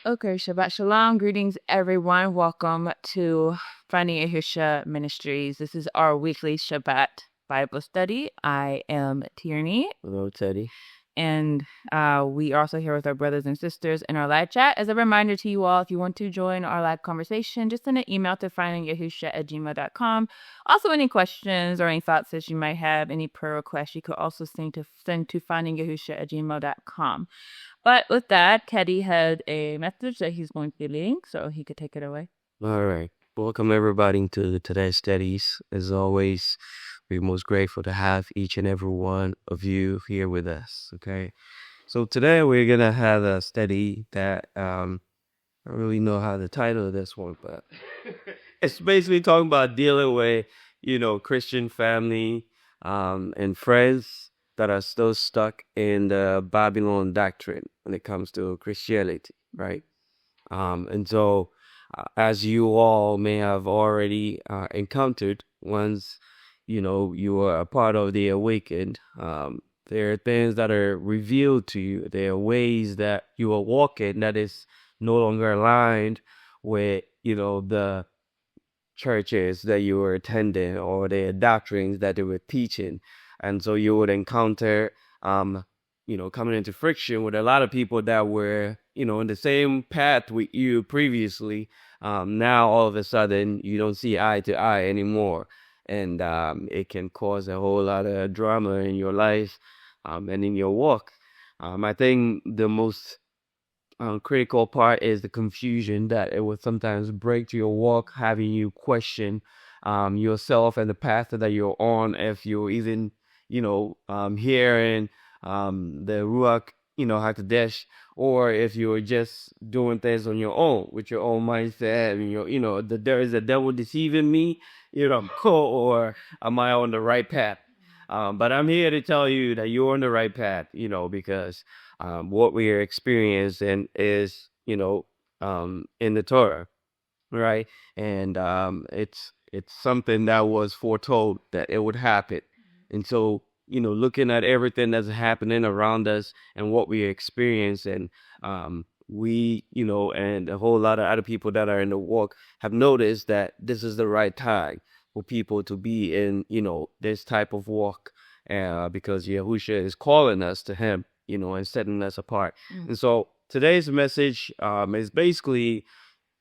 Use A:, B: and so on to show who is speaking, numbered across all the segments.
A: Okay, Shabbat Shalom. Greetings, everyone. Welcome to Finding Yahusha Ministries. This is our weekly Shabbat Bible study. I am Tierney.
B: Hello, Teddy.
A: And we are also here with our brothers and sisters in our live chat. As a reminder to you all, if you want to join our live conversation, just send an email to findingyahusha@gmail.com. Also, any questions or any thoughts that you might have, any prayer requests, you could also send to findingyahusha@gmail.com. But with that, Teddy had a message that he's going to be leading, so he could take it away.
B: All right. Welcome, everybody, to today's studies. As always, we're most grateful to have each and every one of you here with us, okay? So today we're going to have a study that I don't really know how to title this one, but it's basically talking about dealing with, Christian family and friends that are still stuck in the Babylon doctrine when it comes to Christianity, right? And so, as you all may have already encountered once, you are a part of the awakened, there are things that are revealed to you. There are ways that you are walking that is no longer aligned with, the churches that you were attending or the doctrines that they were teaching. And so you would encounter, coming into friction with a lot of people that were, in the same path with you previously. Now, all of a sudden, you don't see eye to eye anymore. And it can cause a whole lot of drama in your life and in your walk. I think the most critical part is the confusion that it would sometimes break to your walk, having you question yourself and the path that you're on. If you're even, hearing the Ruach, Hakadesh, or if you're just doing things on your own with your own mindset, and there is a devil deceiving me, or am I on the right path? But I'm here to tell you that you're on the right path, because what we are experiencing is, in the Torah, right? And it's something that was foretold that it would happen. And so, looking at everything that's happening around us and what we experience, and we, and a whole lot of other people that are in the walk have noticed that this is the right time for people to be in, this type of walk, because Yahusha is calling us to him, and setting us apart. And so today's message is basically,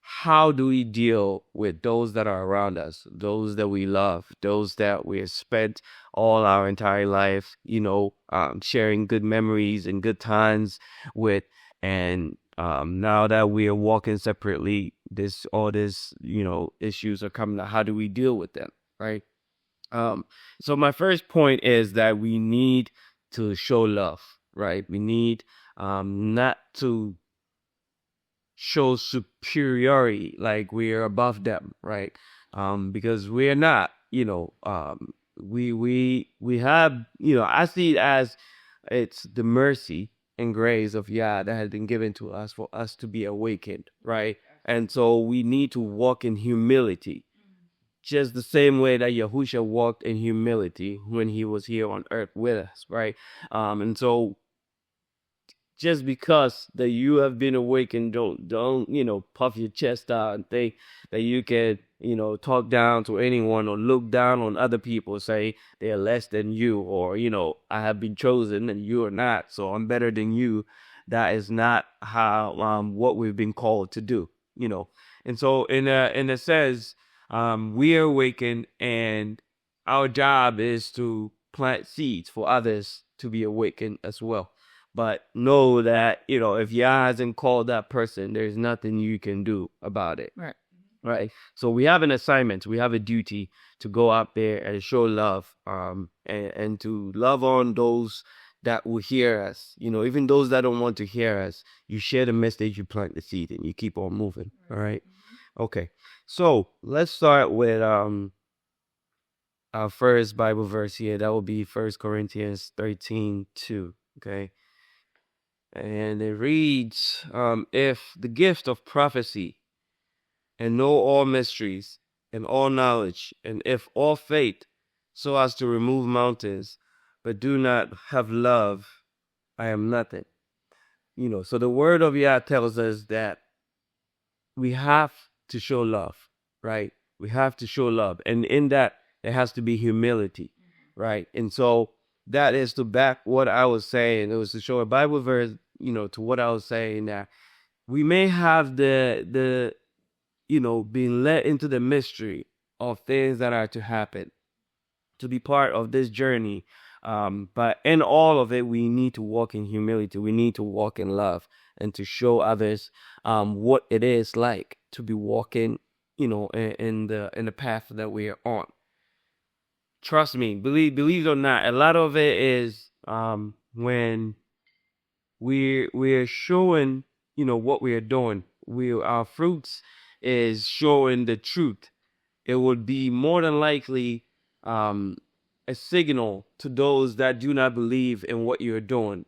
B: how do we deal with those that are around us, those that we love, those that we have spent all our entire life, sharing good memories and good times with, and now that we are walking separately, all this, issues are coming up. How do we deal with them, right? So my first point is that we need to show love, right? We need not to show superiority like we are above them, right? Because we are not, we have, I see it as it's the mercy and grace of Yah that has been given to us for us to be awakened, right? And so we need to walk in humility, just the same way that Yahusha walked in humility when he was here on earth with us, right? And so just because that you have been awakened, don't puff your chest out and think that you can, talk down to anyone or look down on other people, say they're less than you, or, I have been chosen and you are not, so I'm better than you. That is not how what we've been called to do, And so in a sense, we are awakened, and our job is to plant seeds for others to be awakened as well. But know that, if Yah hasn't called that person, there's nothing you can do about it.
A: Right.
B: Right. So we have an assignment. We have a duty to go out there and show love, and to love on those that will hear us. Even those that don't want to hear us, you share the message, you plant the seed, and you keep on moving. All right. Okay. So let's start with our first Bible verse here. That will be 1 Corinthians 13:2. Okay. And it reads, if the gift of prophecy and know all mysteries and all knowledge, and if all faith so as to remove mountains, but do not have love, I am nothing. So the word of Yah tells us that we have to show love, right? We have to show love. And in that, there has to be humility, right? And so that is to back what I was saying. It was to show a Bible verse, to what I was saying, that we may have the being led into the mystery of things that are to happen, to be part of this journey. But in all of it, we need to walk in humility. We need to walk in love and to show others what it is like to be walking, in the path that we are on. Trust me, believe it or not, a lot of it is when we're showing, what we are doing. Our fruits is showing the truth. It would be more than likely a signal to those that do not believe in what you're doing.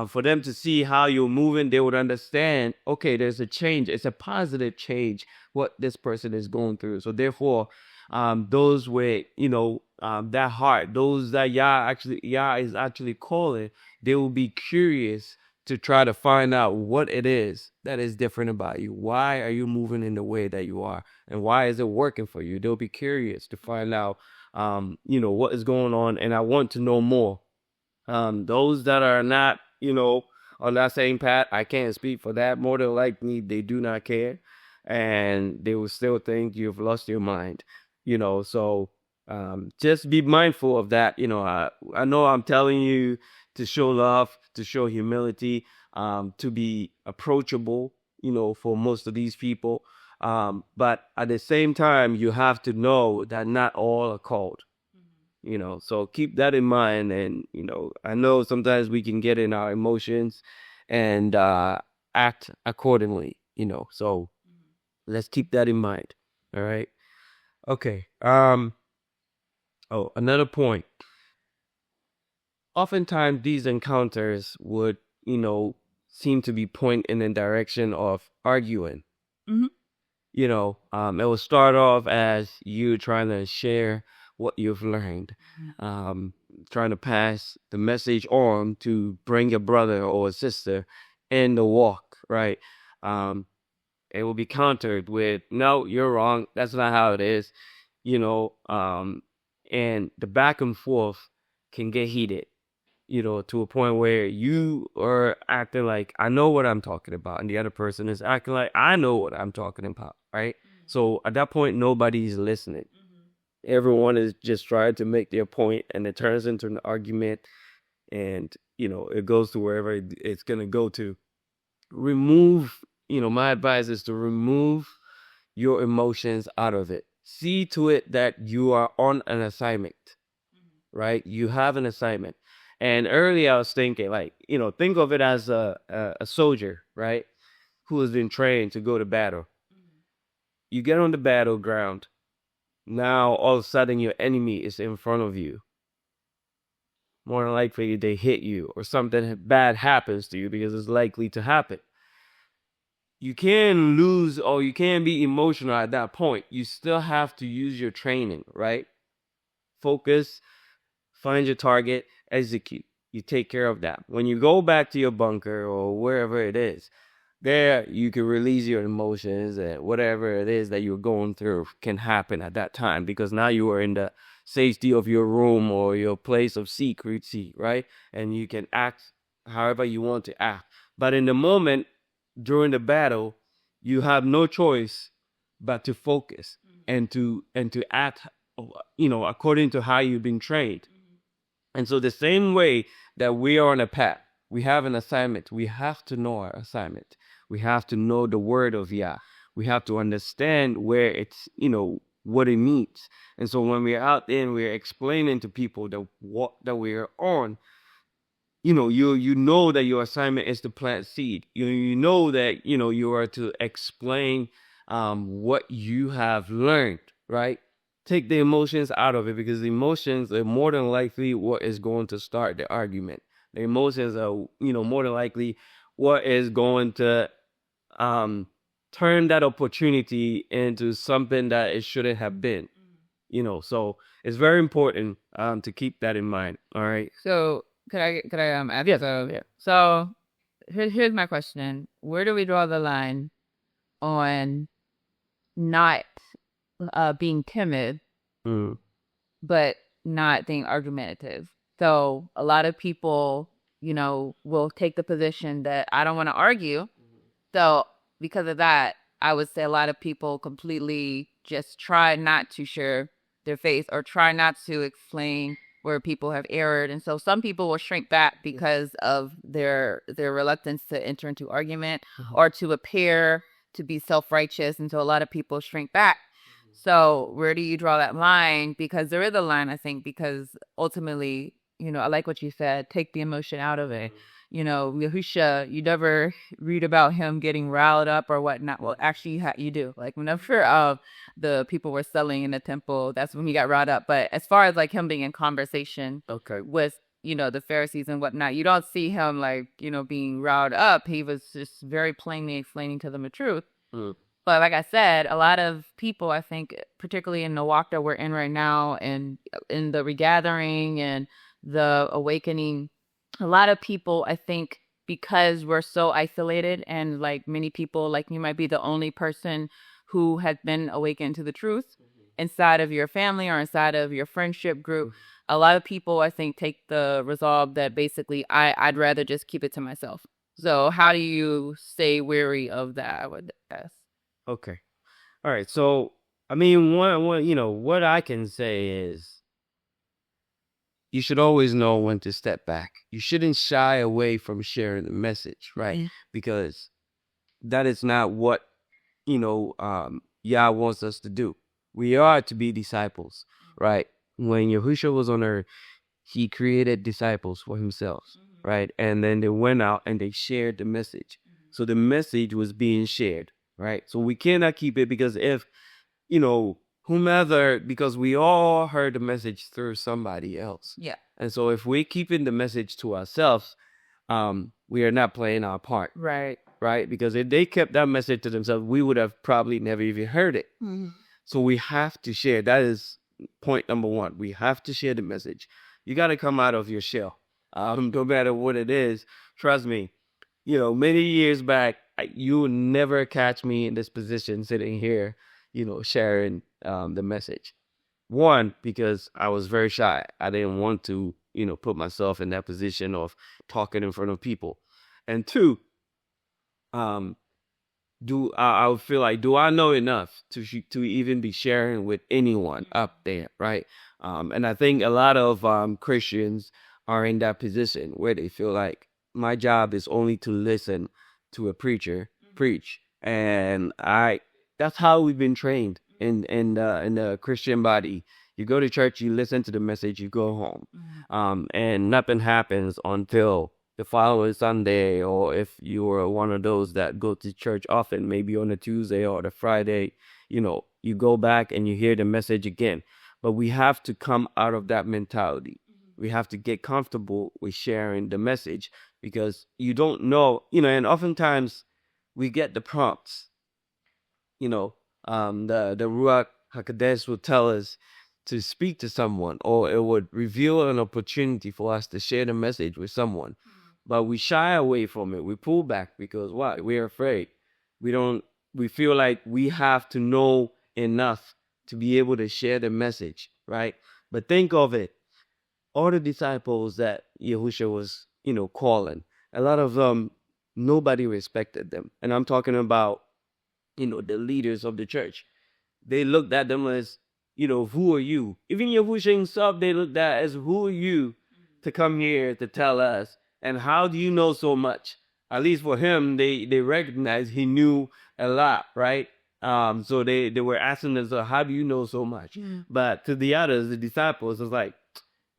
B: For them to see how you're moving, they would understand, okay, there's a change. It's a positive change, what this person is going through. So therefore, those with, that heart, those that Yah is actually calling, they will be curious to try to find out what it is that is different about you. Why are you moving in the way that you are? And why is it working for you? They'll be curious to find out, what is going on. And I want to know more. Those that are not, on that same path, I can't speak for that. More than likely, they do not care. And they will still think you've lost your mind, so just be mindful of that. I know I'm telling you to show love, to show humility, to be approachable, for most of these people. But at the same time, you have to know that not all are called, so keep that in mind. And, I know sometimes we can get in our emotions and act accordingly, so let's keep that in mind. All right. Okay. Another point. Oftentimes these encounters would, seem to be pointing in the direction of arguing.
A: Mhm.
B: It will start off as you trying to share what you've learned, trying to pass the message on to bring a brother or a sister in the walk, right? It will be countered with, no, you're wrong. That's not how it is, and the back and forth can get heated, to a point where you are acting like I know what I'm talking about, and the other person is acting like I know what I'm talking about, right? So at that point, nobody's listening. Everyone is just trying to make their point, and it turns into an argument, and it goes to wherever it's gonna go to. Remove, my advice is to remove your emotions out of it. See to it that you are on an assignment, right? You have an assignment. And earlier I was thinking, like, think of it as a soldier, right? Who has been trained to go to battle. You get on the battleground. Now, all of a sudden, your enemy is in front of you. More than likely, they hit you or something bad happens to you, because it's likely to happen. You can lose, or you can be emotional at that point. You still have to use your training, right? Focus, find your target, execute. You take care of that. When you go back to your bunker or wherever it is, there you can release your emotions, and whatever it is that you're going through can happen at that time, because now you are in the safety of your room or your place of secrecy, right? And you can act however you want to act. But in the moment, during the battle, you have no choice but to focus and to act, according to how you've been trained. And so the same way that we are on a path, we have an assignment. We have to know our assignment. We have to know the word of Yah. We have to understand where it's, what it means. And so when we're out there and we're explaining to people that what that we're on, you know that your assignment is to plant seed. You know that, you are to explain what you have learned, right? Take the emotions out of it, because the emotions are more than likely what is going to start the argument. The emotions are, more than likely what is going to turn that opportunity into something that it shouldn't have been. So it's very important to keep that in mind. All right.
A: So could I ask? Yeah. So here's my question: where do we draw the line on not being timid,
B: Mm.
A: but not being argumentative. So a lot of people, will take the position that I don't want to argue. So because of that, I would say a lot of people completely just try not to share their faith or try not to explain where people have erred. And so some people will shrink back because of their reluctance to enter into argument or to appear to be self-righteous. And so a lot of people shrink back. So where do you draw that line? Because there is a line, I think, because ultimately, I like what you said, take the emotion out of it. Yahusha, you never read about him getting riled up or whatnot. Well, actually, you do. Like, whenever the people were selling in the temple, that's when he got riled up. But as far as, like, him being in conversation with, the Pharisees and whatnot, you don't see him, like, being riled up. He was just very plainly explaining to them the truth.
B: Mm.
A: But like I said, a lot of people, I think, particularly in the walk that we're in right now and in the regathering and the awakening, a lot of people, I think, because we're so isolated and like many people, like you might be the only person who has been awakened to the truth inside of your family or inside of your friendship group. A lot of people, I think, take the resolve that basically I'd rather just keep it to myself. So how do you stay wary of that, I would ask?
B: Okay. All right. So, I mean, what I can say is you should always know when to step back. You shouldn't shy away from sharing the message, right?
A: Yeah.
B: Because that is not what, Yah wants us to do. We are to be disciples, right? When Yahushua was on earth, he created disciples for himself, right? And then they went out and they shared the message. So the message was being shared, right? So we cannot keep it because if, whomever, because we all heard the message through somebody else.
A: Yeah.
B: And so if we're keeping the message to ourselves, we are not playing our part.
A: Right.
B: Right? Because if they kept that message to themselves, we would have probably never even heard it.
A: Mm-hmm.
B: So we have to share. That is point number one. We have to share the message. You got to come out of your shell. No matter what it is, trust me. Many years back, you would never catch me in this position sitting here, sharing the message. One, because I was very shy. I didn't want to, put myself in that position of talking in front of people. And two, I would feel like, do I know enough to even be sharing with anyone up there, right? And I think a lot of Christians are in that position where they feel like my job is only to listen to a preacher preach, and that's how we've been trained in the Christian body. You go to church, you listen to the message, you go home, and nothing happens until the following Sunday, or if you are one of those that go to church often, maybe on a Tuesday or the Friday, you go back and you hear the message again. But we have to come out of that mentality. We have to get comfortable with sharing the message because you don't know, and oftentimes we get the prompts, the Ruach HaKodesh will tell us to speak to someone, or it would reveal an opportunity for us to share the message with someone. But we shy away from it. We pull back because why? We're afraid. We feel like we have to know enough to be able to share the message, right? But think of it. All the disciples that Yahushua was, calling, a lot of them, nobody respected them. And I'm talking about, the leaders of the church. They looked at them as, who are you? Even Yahushua himself, they looked at as, who are you to come here to tell us? And how do you know so much? At least for him, they recognized he knew a lot, right? So they were asking us, how do you know so much? Yeah. But to the others, the disciples, was like,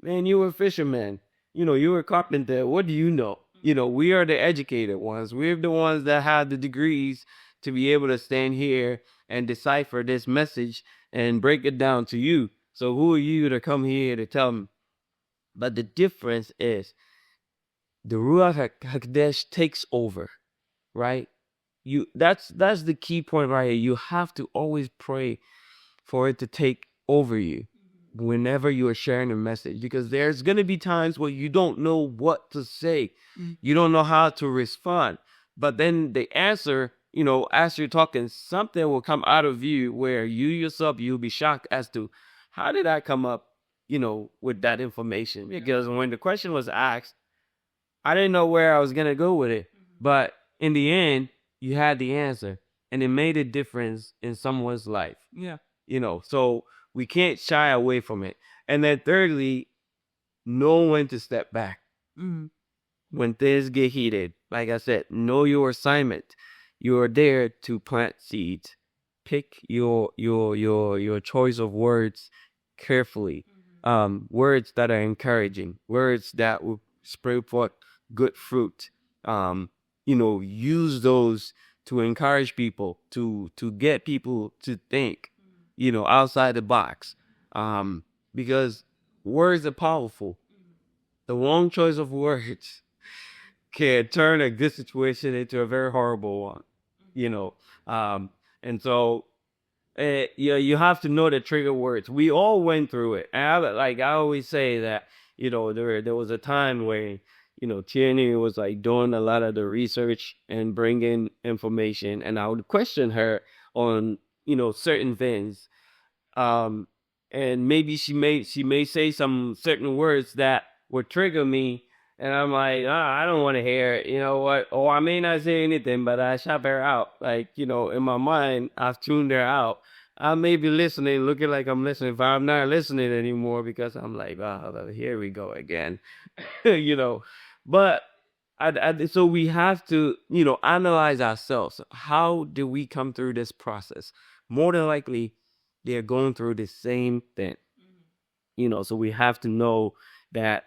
B: man, you were a fisherman. You were a carpenter. What do you know? We are the educated ones. We're the ones that have the degrees to be able to stand here and decipher this message and break it down to you. So who are you to come here to tell me? But the difference is the Ruach HaKodesh takes over, right? That's the key point right here. You have to always pray for it to take over you whenever you are sharing a message, because there's going to be times where you don't know what to say. You don't know how to respond. But then the answer, as you're talking, something will come out of you where you yourself, you'll be shocked as to how did I come up, with that information? Because when the question was asked, I didn't know where I was going to go with it. But in the end, you had the answer, and it made a difference in someone's life. Yeah. So we can't shy away from it. And then thirdly, know when to step back. When things get heated, like I said, know your assignment. You are there to plant seeds. Pick your choice of words carefully. Words that are encouraging, words that will spring forth good fruit. Use those to encourage people, to get people to think, outside the box. Because words are powerful. The wrong choice of words can turn a good situation into a very horrible one. And so you have to know the trigger words. We all went through it. And I always say that, there was a time where, Tierney was like doing a lot of the research and bringing information, and I would question her on, certain things. And maybe she may say some certain words that would trigger me, and I'm like, I don't want to hear it. You know what? Or I may not say anything, but I shut her out. Like, in my mind, I've tuned her out. I may be listening, looking like I'm listening, but I'm not listening anymore because I'm like, here we go again. But so we have to, analyze ourselves. How do we come through this process? More than likely, they're going through the same thing. So we have to know that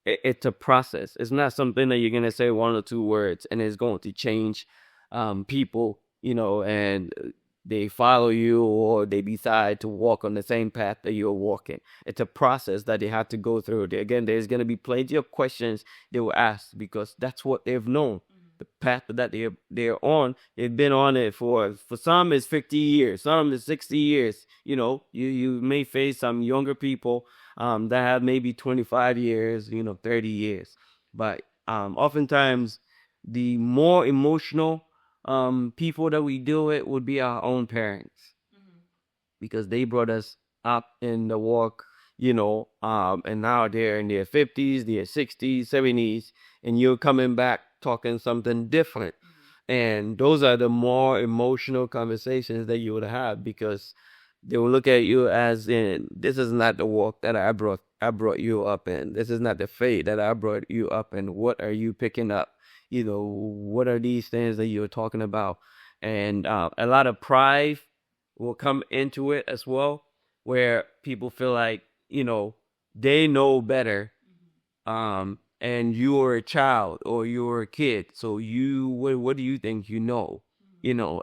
B: it's a process. It's not something that you're going to say one or two words and it's going to change people, and they follow you or they decide to walk on the same path that you're walking. It's a process that they have to go through. Again, there's going to be plenty of questions they will ask because that's what they've known. The path that they're on, they've been on it for some it's 50 years, some is 60 years. You may face some younger people that have maybe 25 years, 30 years. But oftentimes the more emotional people that we deal with would be our own parents, because they brought us up in the walk, and now they're in their 50s, their 60s, 70s, and you're coming back talking something different. And those are the more emotional conversations that you would have, because they will look at you as in, this is not the walk that I brought you up in. This is not the faith that I brought you up in. What are you picking up? What are these things that you're talking about? And a lot of pride will come into it as well, where people feel like, they know better. And you're a child or you're a kid. So what do you think you know?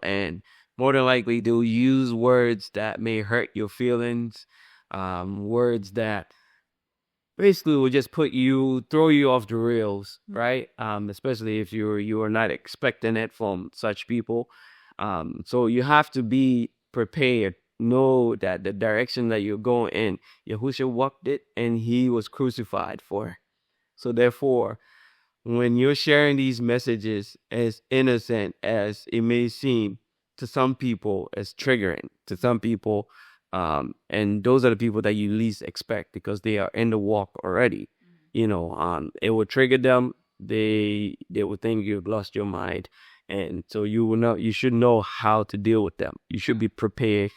B: And more than likely they'll use words that may hurt your feelings, words that basically will just throw you off the rails, right? Especially if you are not expecting it from such people. So you have to be prepared. Know that the direction that you're going in, Yahushua walked it and he was crucified for it. So therefore, when you're sharing these messages, as innocent as it may seem to some people, as triggering to some people, and those are the people that you least expect because they are in the walk already. It will trigger them. They will think you've lost your mind, and so you should know how to deal with them. You should be prepared,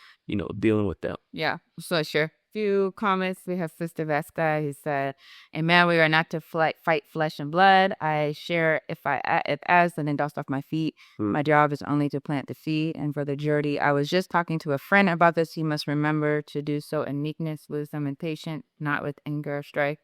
B: dealing with them.
A: Yeah, so sure. Few comments. We have Sister Vesca who said, "Amen. We are not to fight flesh and blood. I share if as and then dust off my feet. My job is only to plant the seed." And Brother Jordy, I was just talking to a friend about this. He must remember to do so in meekness, wisdom, and patience, not with anger or strife.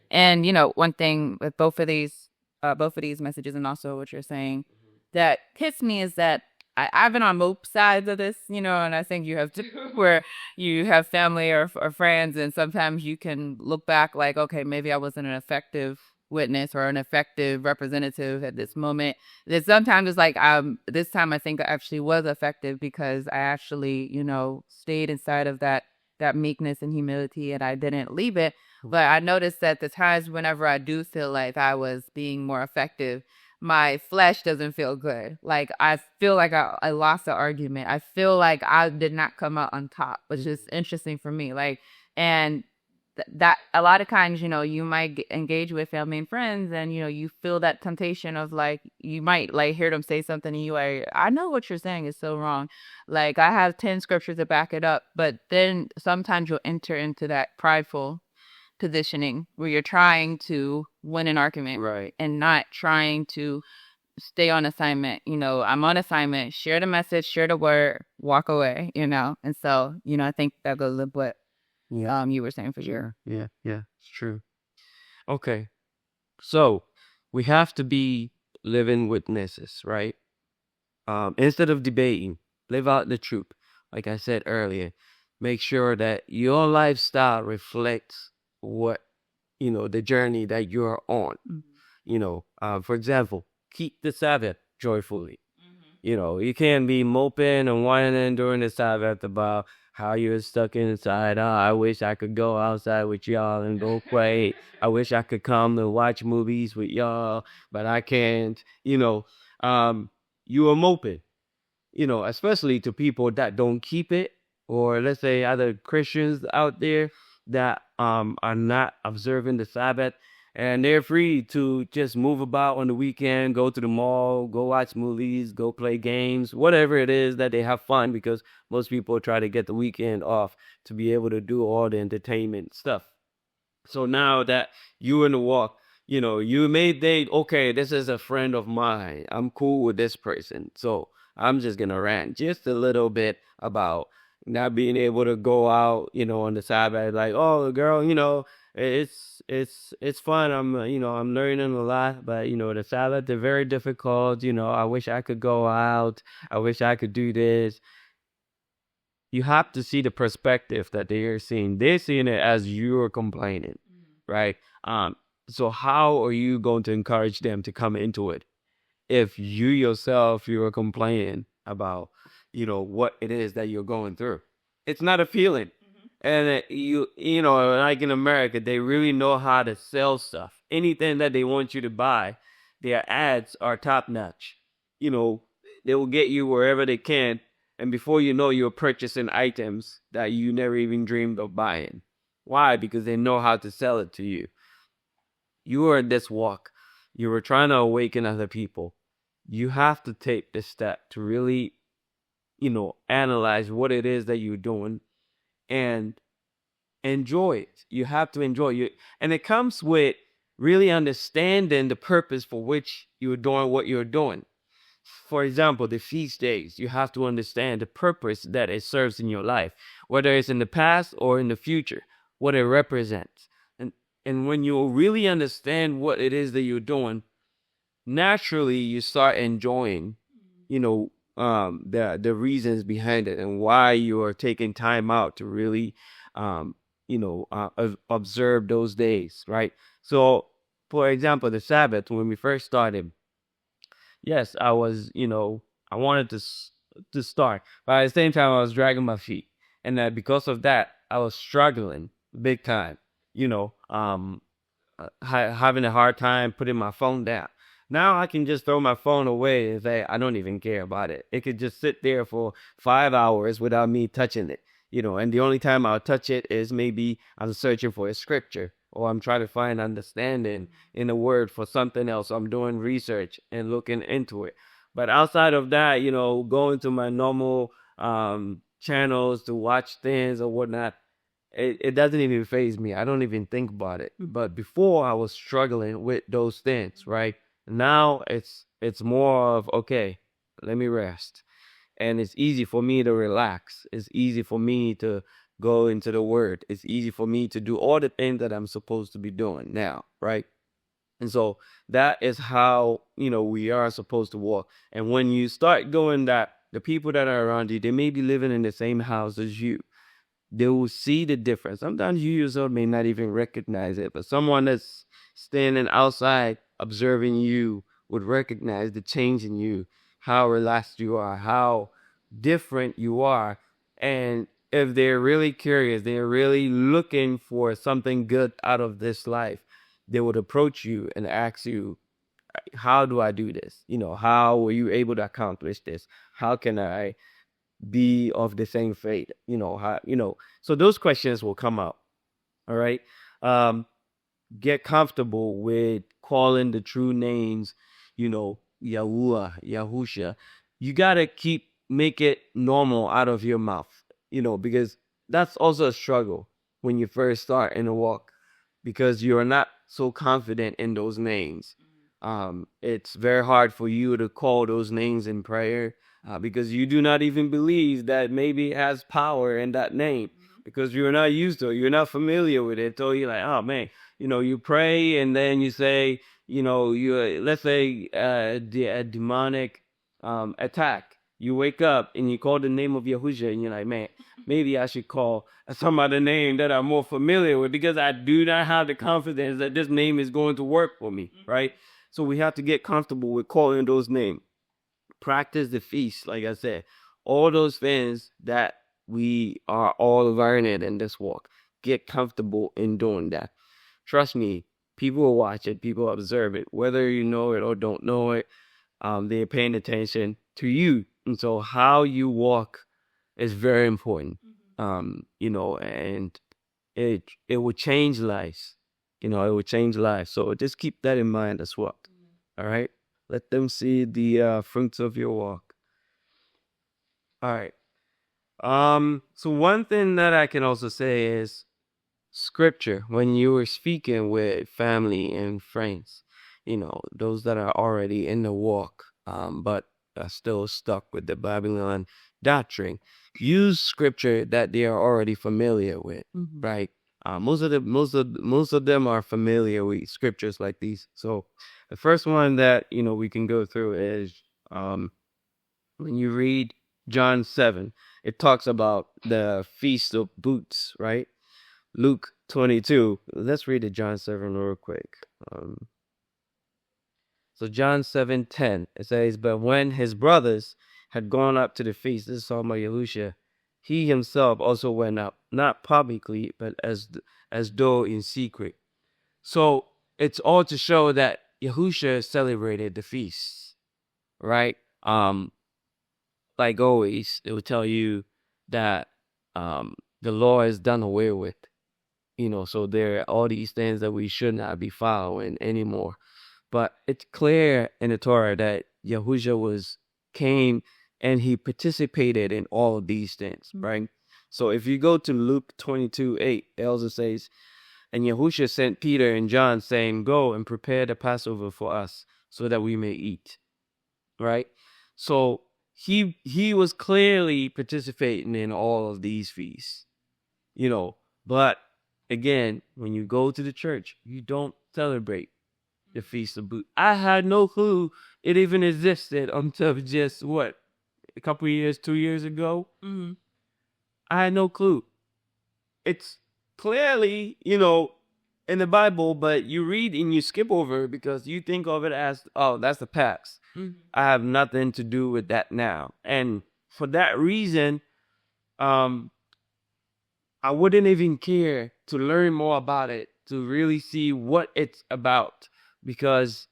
A: And one thing with both of these messages, and also what you're saying, that hits me is that I've been on both sides of this, and I think you have too, where you have family or friends, and sometimes you can look back like, okay, maybe I wasn't an effective witness or an effective representative at this moment. That sometimes it's like, this time I think I actually was effective because I actually, stayed inside of that meekness and humility, and I didn't leave it. But I noticed that the times whenever I do feel like I was being more effective, my flesh doesn't feel good. Like I feel like I lost the argument. I feel like I did not come out on top, which is interesting for me. Like, and that a lot of times, you might engage with family and friends, and you feel that temptation of like you might like hear them say something, and you like, I know what you're saying is so wrong. Like I have 10 scriptures to back it up, but then sometimes you'll enter into that prideful positioning where you're trying to win an argument,
B: Right.
A: and not trying to stay on assignment. I'm on assignment, share the message, share the word, walk away, and so I think that goes with what
B: Yeah.
A: you were saying for sure.
B: Sure. Yeah. Yeah. It's true. Okay. So we have to be living witnesses, right? Instead of debating, live out the truth. Like I said earlier, make sure that your lifestyle reflects what, the journey that you're on. For example, keep the Sabbath joyfully. You can't be moping and whining during the Sabbath about how you're stuck inside. Oh, I wish I could go outside with y'all and go play. I wish I could come and watch movies with y'all, but I can't. You are moping, especially to people that don't keep it, or let's say other Christians out there that are not observing the Sabbath, and they're free to just move about on the weekend, go to the mall, go watch movies, go play games, whatever it is that they have fun, because most people try to get the weekend off to be able to do all the entertainment stuff. So now that you in the walk, you may think, okay, this is a friend of mine. I'm cool with this person. So I'm just gonna rant just a little bit about not being able to go out, on the Sabbath. Like, oh, girl, it's fun. I'm learning a lot, but the Sabbath is very difficult. I wish I could go out. I wish I could do this. You have to see the perspective that they are seeing. They're seeing it as you're complaining, right? So how are you going to encourage them to come into it if you yourself you are complaining about, what it is that you're going through? It's not a feeling. And like in America, they really know how to sell stuff. Anything that they want you to buy, their ads are top notch. You know, they will get you wherever they can, and before you know, you're purchasing items that you never even dreamed of buying. Why? Because they know how to sell it to you. You are in this walk. You were trying to awaken other people. You have to take this step to really, analyze what it is that you're doing and enjoy it. You have to enjoy it. And it comes with really understanding the purpose for which you're doing what you're doing. For example, the feast days, you have to understand the purpose that it serves in your life, whether it's in the past or in the future, what it represents. And when you really understand what it is that you're doing, naturally you start enjoying, the reasons behind it and why you are taking time out to really, observe those days, right? So, for example, the Sabbath, when we first started, yes, I was, I wanted to start, but at the same time, I was dragging my feet, and that because of that, I was struggling big time. You know, having a hard time putting my phone down. Now I can just throw my phone away and say I don't even care about it. It could just sit there for 5 hours without me touching it. And the only time I'll touch it is maybe I'm searching for a scripture, or I'm trying to find understanding in a word for something else. I'm doing research and looking into it. But outside of that, going to my normal channels to watch things or whatnot, it doesn't even faze me. I don't even think about it. But before I was struggling with those things, right? Now it's more of, okay, let me rest. And it's easy for me to relax. It's easy for me to go into the word. It's easy for me to do all the things that I'm supposed to be doing now, right? And so that is how, we are supposed to walk. And when you start doing that, the people that are around you, they may be living in the same house as you. They will see the difference. Sometimes you yourself may not even recognize it, but someone that's standing outside observing you would recognize the change in you, how relaxed you are, how different you are. And if they're really curious, they're really looking for something good out of this life, they would approach you and ask you, how do I do this? How were you able to accomplish this? How can I be of the same faith? So those questions will come up. All right. Get comfortable with calling the true names, Yahuwah, Yahusha. You gotta make it normal out of your mouth, because that's also a struggle when you first start in a walk, because you're not so confident in those names. It's very hard for you to call those names in prayer, because you do not even believe that maybe it has power in that name, because you're not used to it. You're not familiar with it. So you're like, oh man, you pray and then you say, let's say a demonic attack. You wake up and you call the name of Yahushua and you're like, man, maybe I should call some other name that I'm more familiar with, because I do not have the confidence that this name is going to work for me, right? So we have to get comfortable with calling those names. Practice the feast, like I said. All those things that we are all learning in this walk. Get comfortable in doing that. Trust me, people will watch it, people observe it, whether you know it or don't know it. They're paying attention to you. And so how you walk is very important. And it will change lives. It will change lives. So just keep that in mind as well. All right. Let them see the fruits of your walk. All right. So one thing that I can also say is Scripture. When you were speaking with family and friends, those that are already in the walk, but are still stuck with the Babylonian doctrine, use Scripture that they are already familiar with, right? Most of them are familiar with scriptures like these. So the first one that we can go through is when you read John 7, it talks about the Feast of Booths, right? Luke 22. Let's read it, John 7 real quick. So John 7:10, it says, but when his brothers had gone up to the feast, this is talking about Yahushua, he himself also went up, not publicly, but as though in secret. So it's all to show that Yahushua celebrated the feast, right? Like always, it will tell you that the law is done away with. So there are all these things that we should not be following anymore. But it's clear in the Torah that Yahushua came and he participated in all of these things, right? So if you go to Luke 22:8, it also says, and Yahushua sent Peter and John saying, go and prepare the Passover for us so that we may eat, right? So he was clearly participating in all of these feasts, but again, when you go to the church, you don't celebrate the Feast of Booths. I had no clue it even existed until just a couple of years, 2 years ago. I had no clue. It's clearly, in the Bible, but you read and you skip over because you think of it as, oh, that's the past. I have nothing to do with that now. And for that reason, I wouldn't even care to learn more about it, to really see what it's about, because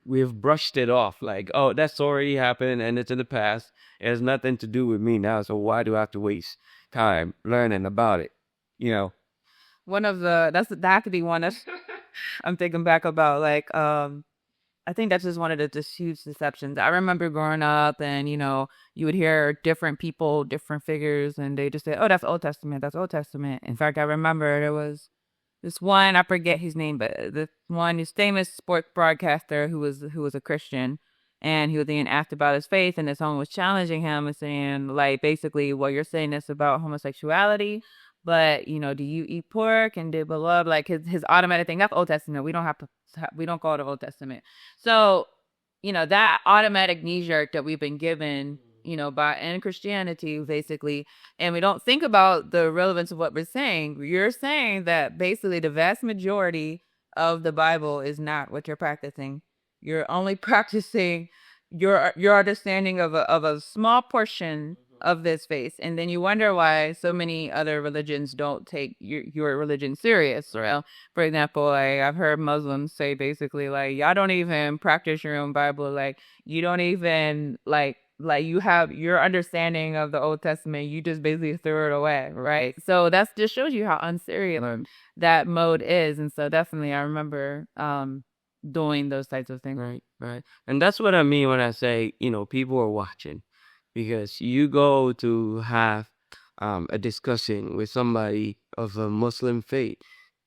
B: we've brushed it off like, oh, that's already happened and it's in the past. It has nothing to do with me now. So why do I have to waste time learning about it?
A: One of that could be one that's I'm thinking back about, like, I think that's just one of the just huge deceptions. I remember growing up and, you would hear different people, different figures, and they just say, oh, that's Old Testament. That's Old Testament. In fact, I remember there was this one, I forget his name, but this famous sports broadcaster who was a Christian, and he was being asked about his faith, and someone was challenging him and saying, like, basically, well, you're saying this about homosexuality, but do you eat pork and did beloved, like his automatic thing, that's Old Testament. We don't call it Old Testament. So, that automatic knee jerk that we've been given, in Christianity, basically, and we don't think about the relevance of what we're saying. You're saying that basically the vast majority of the Bible is not what you're practicing. You're only practicing your understanding of a small portion of this faith. And then you wonder why so many other religions don't take your religion serious. Right? For example, like I've heard Muslims say basically like, y'all don't even practice your own Bible. Like you don't even like you have your understanding of the Old Testament, you just basically threw it away, right? So that's just shows you how unserious that mode is. And so definitely I remember doing those types of things.
B: Right, right. And that's what I mean when I say, people are watching. Because you go to have a discussion with somebody of a Muslim faith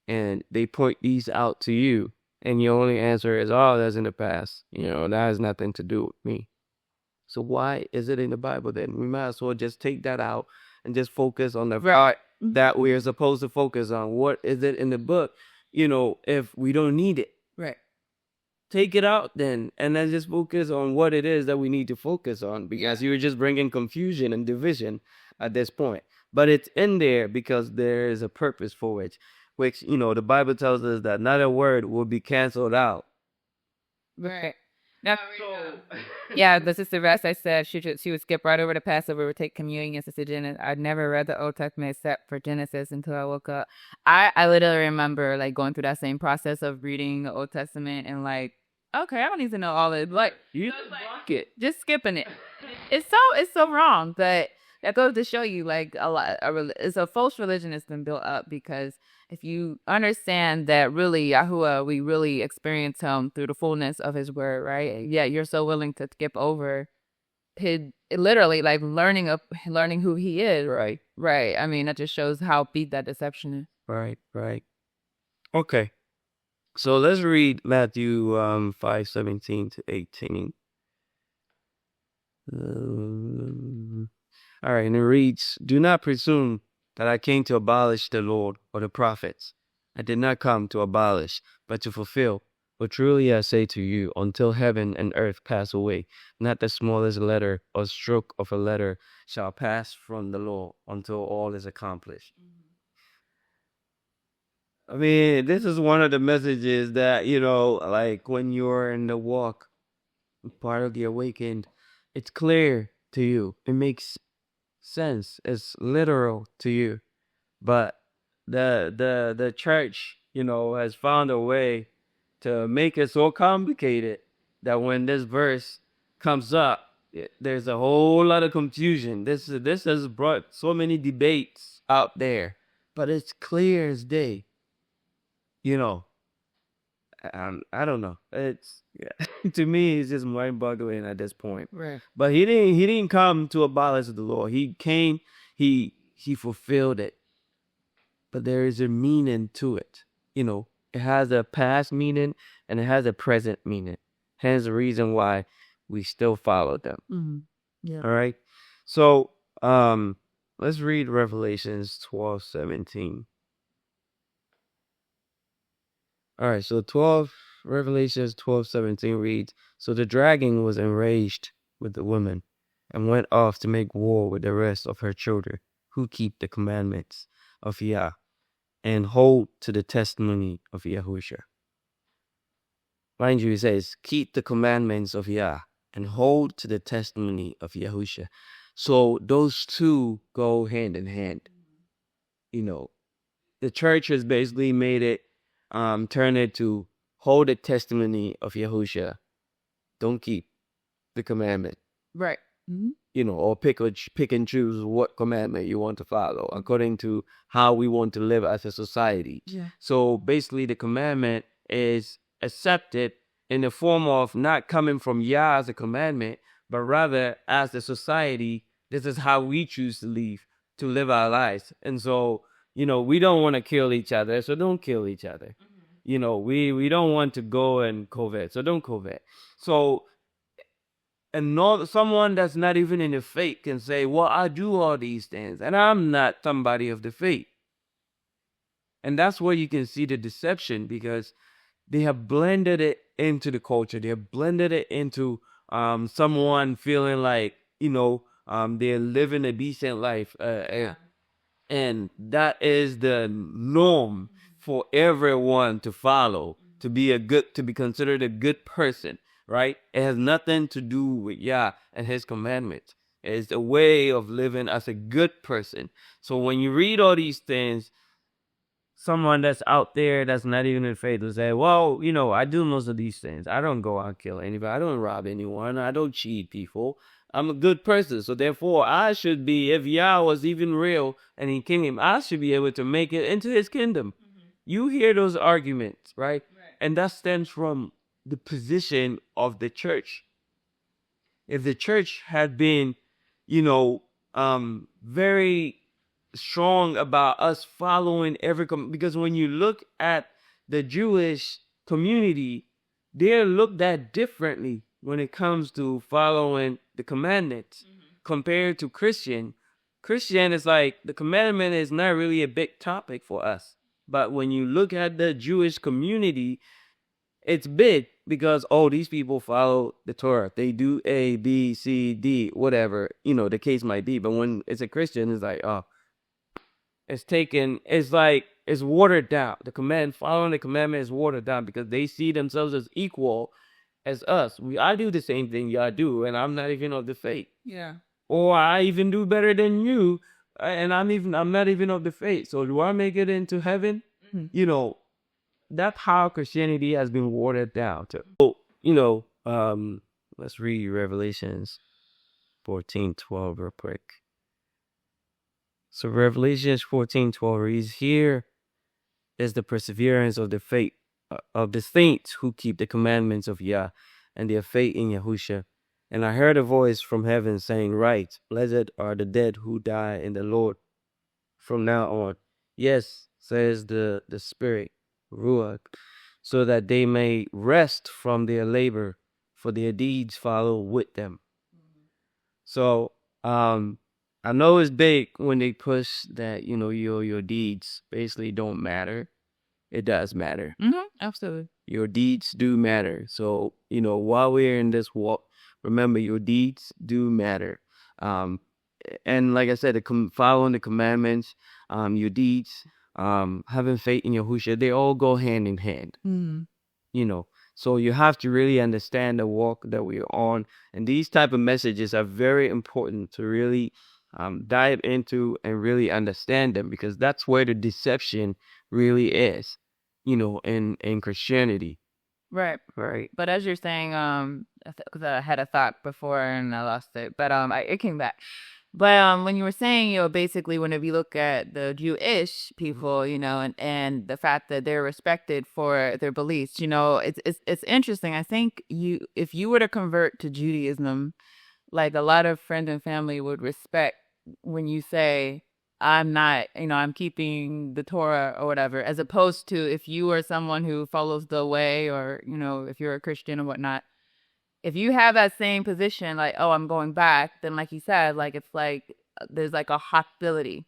B: and they point these out to you, and your only answer is, oh, that's in the past. That has nothing to do with me. So why is it in the Bible then? We might as well just take that out and just focus on the part that we are supposed to focus on. What is it in the book? If we don't need it.
A: Right.
B: Take it out then, and then just focus on what it is that we need to focus on, because you're just bringing confusion and division at this point. But it's in there because there is a purpose for it, which, the Bible tells us that not a word will be canceled out.
A: Right. Now, yeah, the sister Vest, I said she would skip right over the Passover, would take communion. Sister Genesis, I'd never read the Old Testament except for Genesis until I woke up. I literally remember like going through that same process of reading the Old Testament and like, okay, I don't need to know all of it. Like
B: you
A: just skipping it. It's so wrong, but that goes to show you like it's a false religion that's been built up, because if you understand that really Yahuwah, we really experience him through the fullness of his word, right? Yeah, you're so willing to skip over his literally like learning who he is.
B: Right.
A: Right. I mean, that just shows how deep that deception is.
B: Right. Okay. So let's read Matthew 5:17 to 18. All right, and it reads, "Do not presume that I came to abolish the law or the prophets. I did not come to abolish, but to fulfill. For truly I say to you, until heaven and earth pass away, not the smallest letter or stroke of a letter shall pass from the law until all is accomplished." I mean, this is one of the messages that, like when you're in the walk, part of the awakened, it's clear to you. It makes sense. It's literal to you. But the church, has found a way to make it so complicated that when this verse comes up, there's a whole lot of confusion. This has brought so many debates out there, but it's clear as day. I don't know. It's to me, it's just mind-boggling at this point.
A: Right.
B: But he didn't come to abolish the law. He came, he fulfilled it. But there is a meaning to it. It has a past meaning and it has a present meaning. Hence the reason why we still follow them.
A: Mm-hmm. Yeah.
B: All right. So let's read Revelations 12:17. All right, so Revelations 12:17 reads, "So the dragon was enraged with the woman and went off to make war with the rest of her children who keep the commandments of Yah and hold to the testimony of Yahusha." Mind you, it says, keep the commandments of Yah and hold to the testimony of Yahusha. So those two go hand in hand. The church has basically made it turn it to hold the testimony of Yahusha. Don't keep the commandment.
A: Right. Mm-hmm.
B: Or pick and choose what commandment you want to follow according to how we want to live as a society.
A: Yeah.
B: So basically the commandment is accepted in the form of not coming from Yah as a commandment, but rather as the society, this is how we choose to live our lives. And so we don't want to kill each other, so don't kill each other. Mm-hmm. We don't want to go and covet, so don't covet. So, and someone that's not even in the faith can say, well, I do all these things, and I'm not somebody of the faith. And that's where you can see the deception, because they have blended it into the culture. They have blended it into someone feeling like, they're living a decent life. And that is the norm for everyone to follow, to be considered a good person, right? It has nothing to do with Yah and his commandments. It's a way of living as a good person. So when you read all these things, someone that's out there that's not even in faith will say, well, I do most of these things. I don't go out and kill anybody. I don't rob anyone. I don't cheat people. I'm a good person. So therefore, I should be, if Yah was even real and he came, I should be able to make it into his kingdom. You hear those arguments, right? And that stems from the position of the church. If the church had been, very strong about us following because when you look at the Jewish community, they're looked at differently when it comes to following the commandments compared to Christian. Christian is like, the commandment is not really a big topic for us. But when you look at the Jewish community, it's big because, these people follow the Torah. They do A, B, C, D, whatever, the case might be. But when it's a Christian, it's like, it's watered down. Following the commandment is watered down because they see themselves as equal as us. I do the same thing y'all do, and I'm not even of the faith.
A: Yeah.
B: Or I even do better than you, and I'm not even of the faith. So do I make it into heaven? That's how Christianity has been watered down to. So, let's read Revelations 14:12 real quick. So Revelations 14:12 reads, "Here is the perseverance of the faith of the saints who keep the commandments of Yah and their faith in Yahusha. And I heard a voice from heaven saying, Write, blessed are the dead who die in the Lord from now on. Yes, says the Spirit, Ruach, so that they may rest from their labor, for their deeds follow with them." So, I know it's big when they push that, your deeds basically don't matter. It does matter.
A: Absolutely.
B: Your deeds do matter. So, while we're in this walk, remember your deeds do matter. And like I said, following the commandments, your deeds, having faith in Yahushua, they all go hand in hand. So you have to really understand the walk that we're on. And these type of messages are very important to really dive into and really understand them, because that's where the deception really is, in Christianity.
A: Right. But as you're saying, because I had a thought before and I lost it, but it came back. But when you were saying, basically, whenever you look at the Jewish people, and the fact that they're respected for their beliefs, it's interesting. I think if you were to convert to Judaism, like a lot of friends and family would respect when you say, I'm not, I'm keeping the Torah or whatever, as opposed to if you are someone who follows the way, or, if you're a Christian or whatnot, if you have that same position, like, oh, I'm going back, then like you said, like, it's like, there's like a hostility,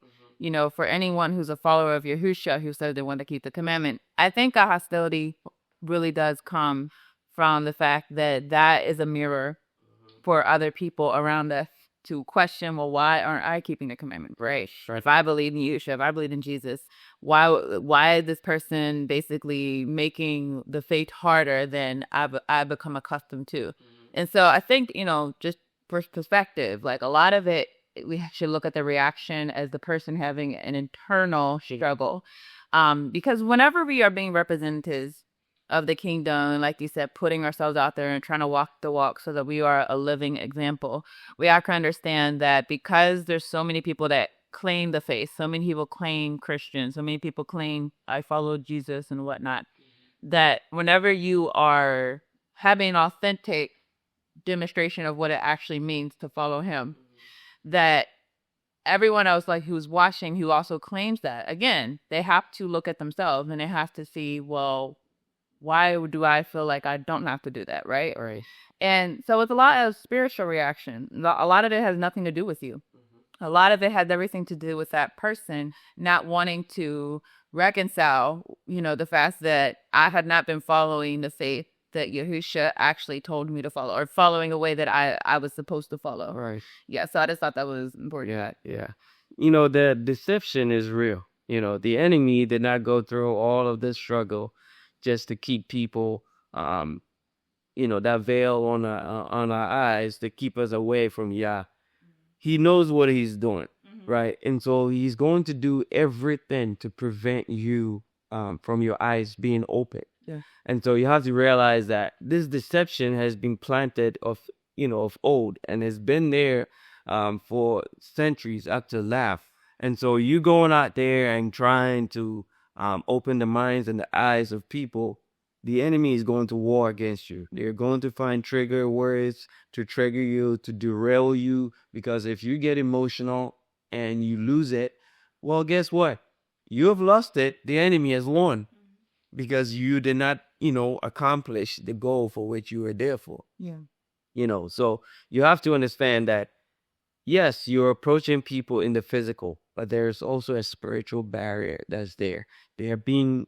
A: for anyone who's a follower of Yahushua who says they want to keep the commandment. I think a hostility really does come from the fact that that is a mirror for other people around us to question, well, why aren't I keeping the commandment? Right. If I believe in Yeshua, if I believe in Jesus, why is this person basically making the faith harder than I've become accustomed to? And so I think, just for perspective, like a lot of it, we should look at the reaction as the person having an internal struggle. Because whenever we are being representatives of the kingdom, and like you said, putting ourselves out there and trying to walk the walk so that we are a living example, we have to understand that because there's so many people that claim the faith, so many people claim Christian, so many people claim I follow Jesus and whatnot, that whenever you are having an authentic demonstration of what it actually means to follow him, that everyone else, like, who's watching, who also claims that, again, they have to look at themselves and they have to see, well, why do I feel like I don't have to do that, right?
B: Right.
A: And so it's a lot of spiritual reaction. A lot of it has nothing to do with you. A lot of it has everything to do with that person not wanting to reconcile, the fact that I had not been following the faith that Yahusha actually told me to follow, or following a way that I was supposed to follow.
B: Right.
A: Yeah, so I just thought that was important.
B: Yeah. The deception is real. The enemy did not go through all of this struggle just to keep people, that veil on our eyes to keep us away from Yah. he knows what he's doing, right? And so he's going to do everything to prevent you from your eyes being open.
A: Yeah.
B: And so you have to realize that this deception has been planted of old, and has been there for centuries up to laugh. And so you going out there and trying to open the minds and the eyes of people, the enemy is going to war against you. They're going to find trigger words to trigger you, to derail you, because if you get emotional and you lose it, well, guess what? You have lost it. The enemy has won, because you did not, accomplish the goal for which you were there for.
A: Yeah.
B: So you have to understand that, yes, you're approaching people in the physical, but there's also a spiritual barrier that's there. They are being,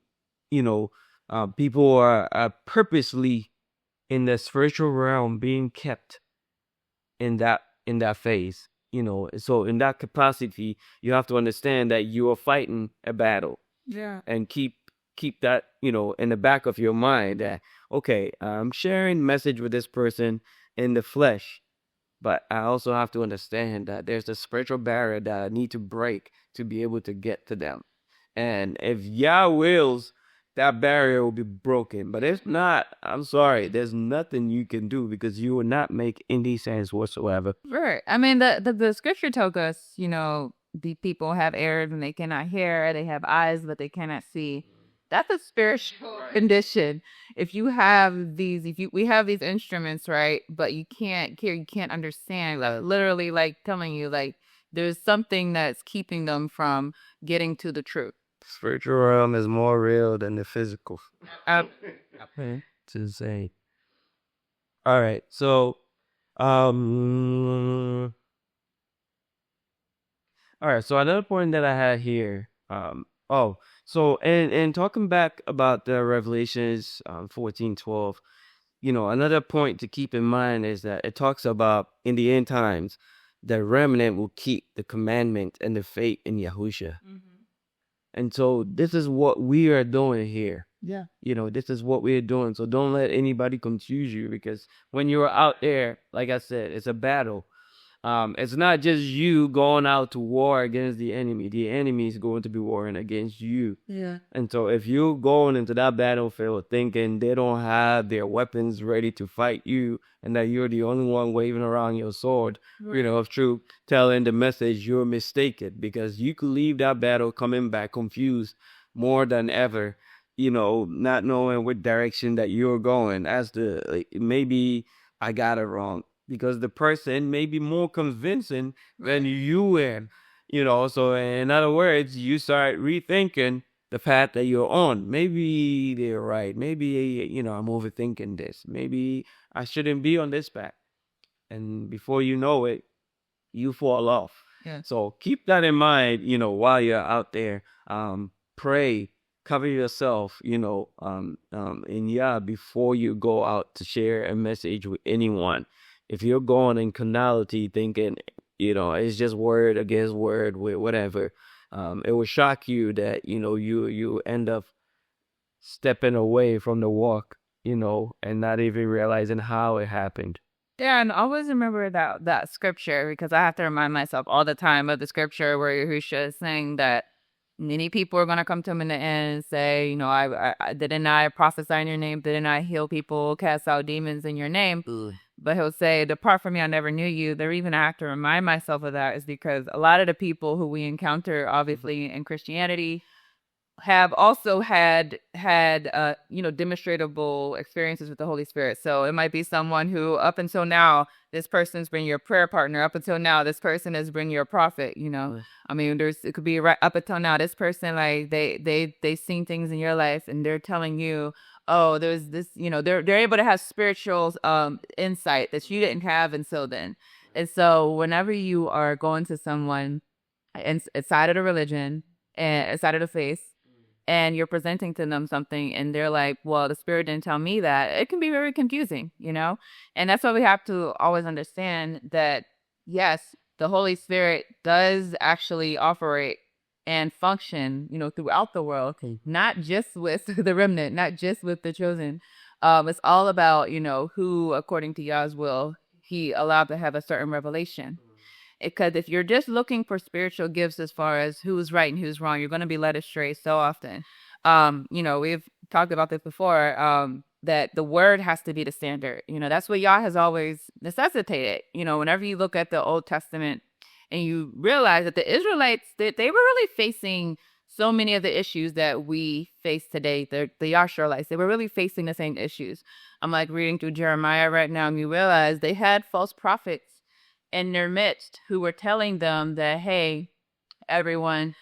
B: people are purposely in the spiritual realm being kept in that phase. So in that capacity, you have to understand that you are fighting a battle.
A: Yeah.
B: And keep that, in the back of your mind, that, okay, I'm sharing message with this person in the flesh, but I also have to understand that there's a spiritual barrier that I need to break to be able to get to them. And if Yah wills, that barrier will be broken. But if not, I'm sorry, there's nothing you can do, because you will not make any sense whatsoever.
A: Right. I mean, the scripture told us, the people have ears and they cannot hear. They have eyes, but they cannot see. That's a spiritual condition. If you have we have these instruments, right? But you can't hear, you can't understand. Literally, like telling you, like there's something that's keeping them from getting to the truth.
B: Spiritual realm is more real than the physical. To say. All right, so all right, so another point that I had here, so and talking back about the Revelations 14:12, another point to keep in mind is that it talks about in the end times, the remnant will keep the commandment and the faith in Yahushua. And so this is what we are doing here.
A: Yeah.
B: This is what we're doing. So don't let anybody confuse you, because when you're out there, like I said, it's a battle. It's not just you going out to war against the enemy. The enemy is going to be warring against you.
A: Yeah.
B: And so if you're going into that battlefield thinking they don't have their weapons ready to fight you, and that you're the only one waving around your sword, of truth, telling the message, you're mistaken, because you could leave that battle coming back confused more than ever, not knowing what direction that you're going, as to maybe I got it wrong, because the person may be more convincing than you were, so in other words, you start rethinking the path that you're on. Maybe they're right. Maybe, I'm overthinking this. Maybe I shouldn't be on this path. And before you know it, you fall off.
A: Yeah.
B: So keep that in mind, while you're out there. Pray, cover yourself, in Yah before you go out to share a message with anyone. If you're going in carnality thinking, it's just word against word with whatever, it will shock you that, you end up stepping away from the walk, and not even realizing how it happened.
A: Yeah, and always remember that scripture, because I have to remind myself all the time of the scripture where Yahushua is saying that many people are going to come to him in the end and say, I didn't I prophesy in your name? Didn't I heal people, cast out demons in your name? But he'll say, depart from me, I never knew you. The reason I have to remind myself of that is because a lot of the people who we encounter, obviously, in Christianity have also had demonstrable experiences with the Holy Spirit. So it might be someone who, up until now, this person's been your prayer partner. Up until now, this person has been your prophet. I mean, it could be right up until now, this person, like they've seen things in your life, and they're telling you, oh, there's this, they're able to have spiritual insight that you didn't have until then. And so whenever you are going to someone inside of the religion and inside of the faith, and you're presenting to them something, and they're like, well, the Spirit didn't tell me that, it can be very confusing, And that's why we have to always understand that, yes, the Holy Spirit does actually operate and function, throughout the world, not just with the remnant, not just with the chosen. It's all about, who, according to Yah's will, he allowed to have a certain revelation. Because if you're just looking for spiritual gifts as far as who's right and who's wrong, you're going to be led astray so often. We've talked about this before, that the word has to be the standard. That's what Yah has always necessitated. Whenever you look at the Old Testament and you realize that the Israelites, they were really facing so many of the issues that we face today. The Yasharites, they were really facing the same issues. I'm like reading through Jeremiah right now, and you realize they had false prophets in their midst who were telling them that, hey, everyone,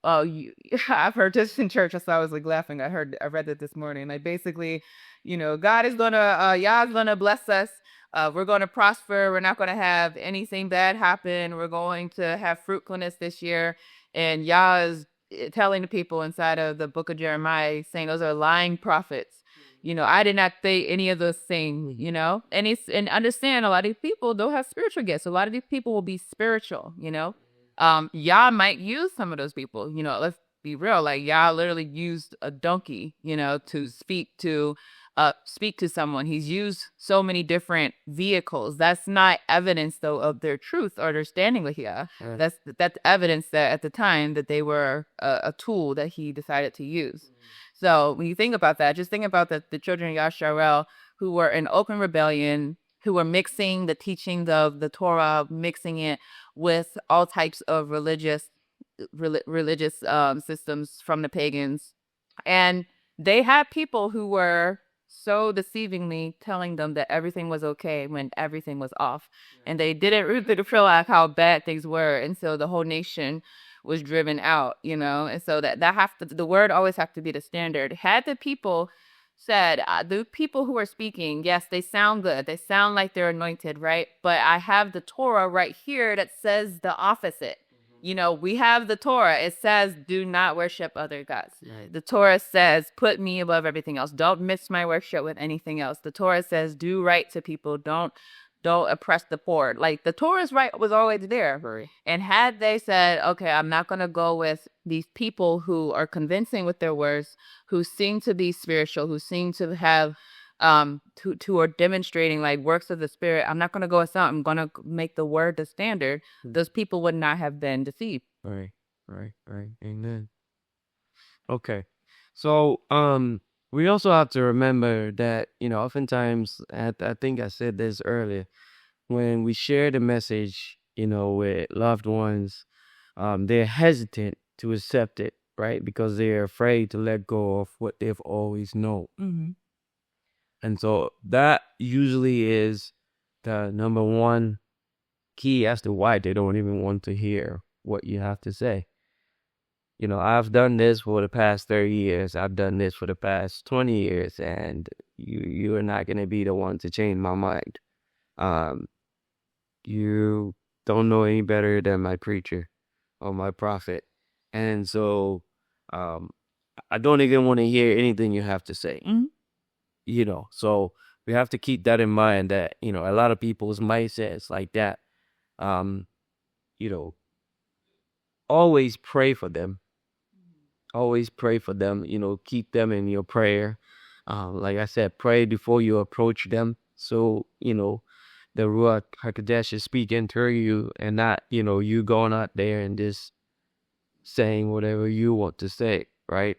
A: I've heard this in church. So I was like laughing. I read it this morning. Like basically, God is gonna, Yah's gonna bless us. We're going to prosper. We're not going to have anything bad happen. We're going to have fruitfulness this year. And Yah is telling the people inside of the book of Jeremiah, saying those are lying prophets. I did not say any of those things, and understand a lot of these people don't have spiritual gifts. A lot of these people will be spiritual, Yah might use some of those people, let's be real. Like Yah literally used a donkey, to speak to someone. He's used so many different vehicles. That's not evidence though of their truth or their standing with Yah. That's evidence that at the time that they were a tool that he decided to use. So when you think about that, just think about the children of Yasharel who were in open rebellion, who were mixing the teachings of the Torah, mixing it with all types of religious systems from the pagans. And they had people who were so deceivingly telling them that everything was okay when everything was off. And they didn't really realize how bad things were. And so the whole nation was driven out, and so the word always have to be the standard. Had the people said, the people who are speaking, yes, they sound good. They sound like they're anointed, right? But I have the Torah right here that says the opposite. We have the Torah. It says, do not worship other gods. Right. The Torah says, put me above everything else. Don't mix my worship with anything else. The Torah says, do right to people. Don't oppress the poor. Like the Torah's right was always there. Right. And had they said, okay, I'm not going to go with these people who are convincing with their words, who seem to be spiritual, who seem to have, who are demonstrating like works of the Spirit. I'm not going to go with something. I'm going to make the word the standard. Those people would not have been deceived.
B: Right. Amen. Okay. So, we also have to remember that, oftentimes, I think I said this earlier, when we share the message, with loved ones, they're hesitant to accept it, right? Because they're afraid to let go of what they've always known. Mm-hmm. And so that usually is the number one key as to why they don't even want to hear what you have to say. I've done this for the past 30 years. I've done this for the past 20 years, and you are not going to be the one to change my mind. You don't know any better than my preacher or my prophet. And so I don't even want to hear anything you have to say. Mm-hmm. So we have to keep that in mind that, a lot of people's mindsets like that. Always pray for them. Always pray for them, keep them in your prayer. Like I said, pray before you approach them. So, the Ruach HaKodesh is speaking through you and not, you going out there and just saying whatever you want to say, right?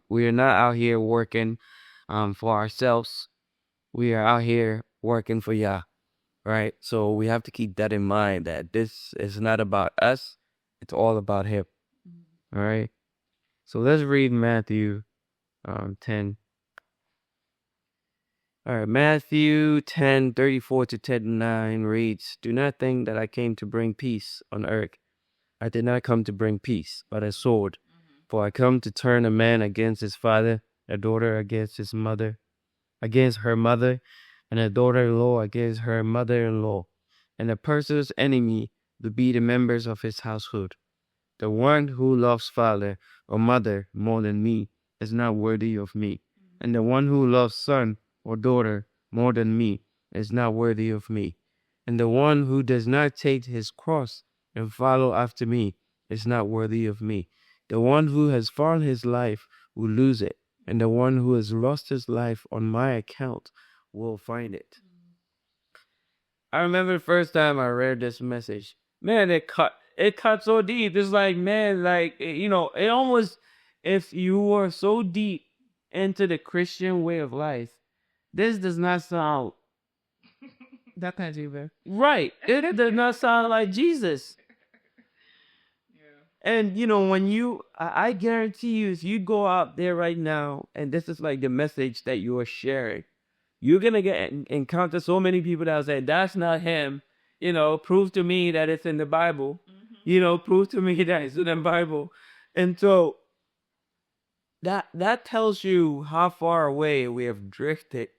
B: We are not out here working for ourselves. We are out here working for Yah, right? So we have to keep that in mind that this is not about us. It's all about Him, all right? So let's read Matthew 10. All right, Matthew 10:34-39 reads, "Do not think that I came to bring peace on earth. I did not come to bring peace, but a sword. For I come to turn a man against his father, a daughter against her mother, and a daughter-in-law against her mother-in-law, and a person's enemy to be the members of his household. The one who loves father or mother more than me is not worthy of me, and the one who loves son or daughter more than me is not worthy of me, and the one who does not take his cross and follow after me is not worthy of me. The one who has found his life will lose it, and the one who has lost his life on my account will find it." I remember the first time I read this message, man, it cut so deep. It's like, man, like, it almost, if you were so deep into the Christian way of life, this does not sound
A: That kind of either.
B: right. It does not sound like Jesus. And when I guarantee you, if you go out there right now, and this is like the message that you are sharing, you're gonna encounter so many people that will say, "That's not him." Prove to me that it's in the Bible. Prove to me that it's in the Bible. And so that tells you how far away we have drifted,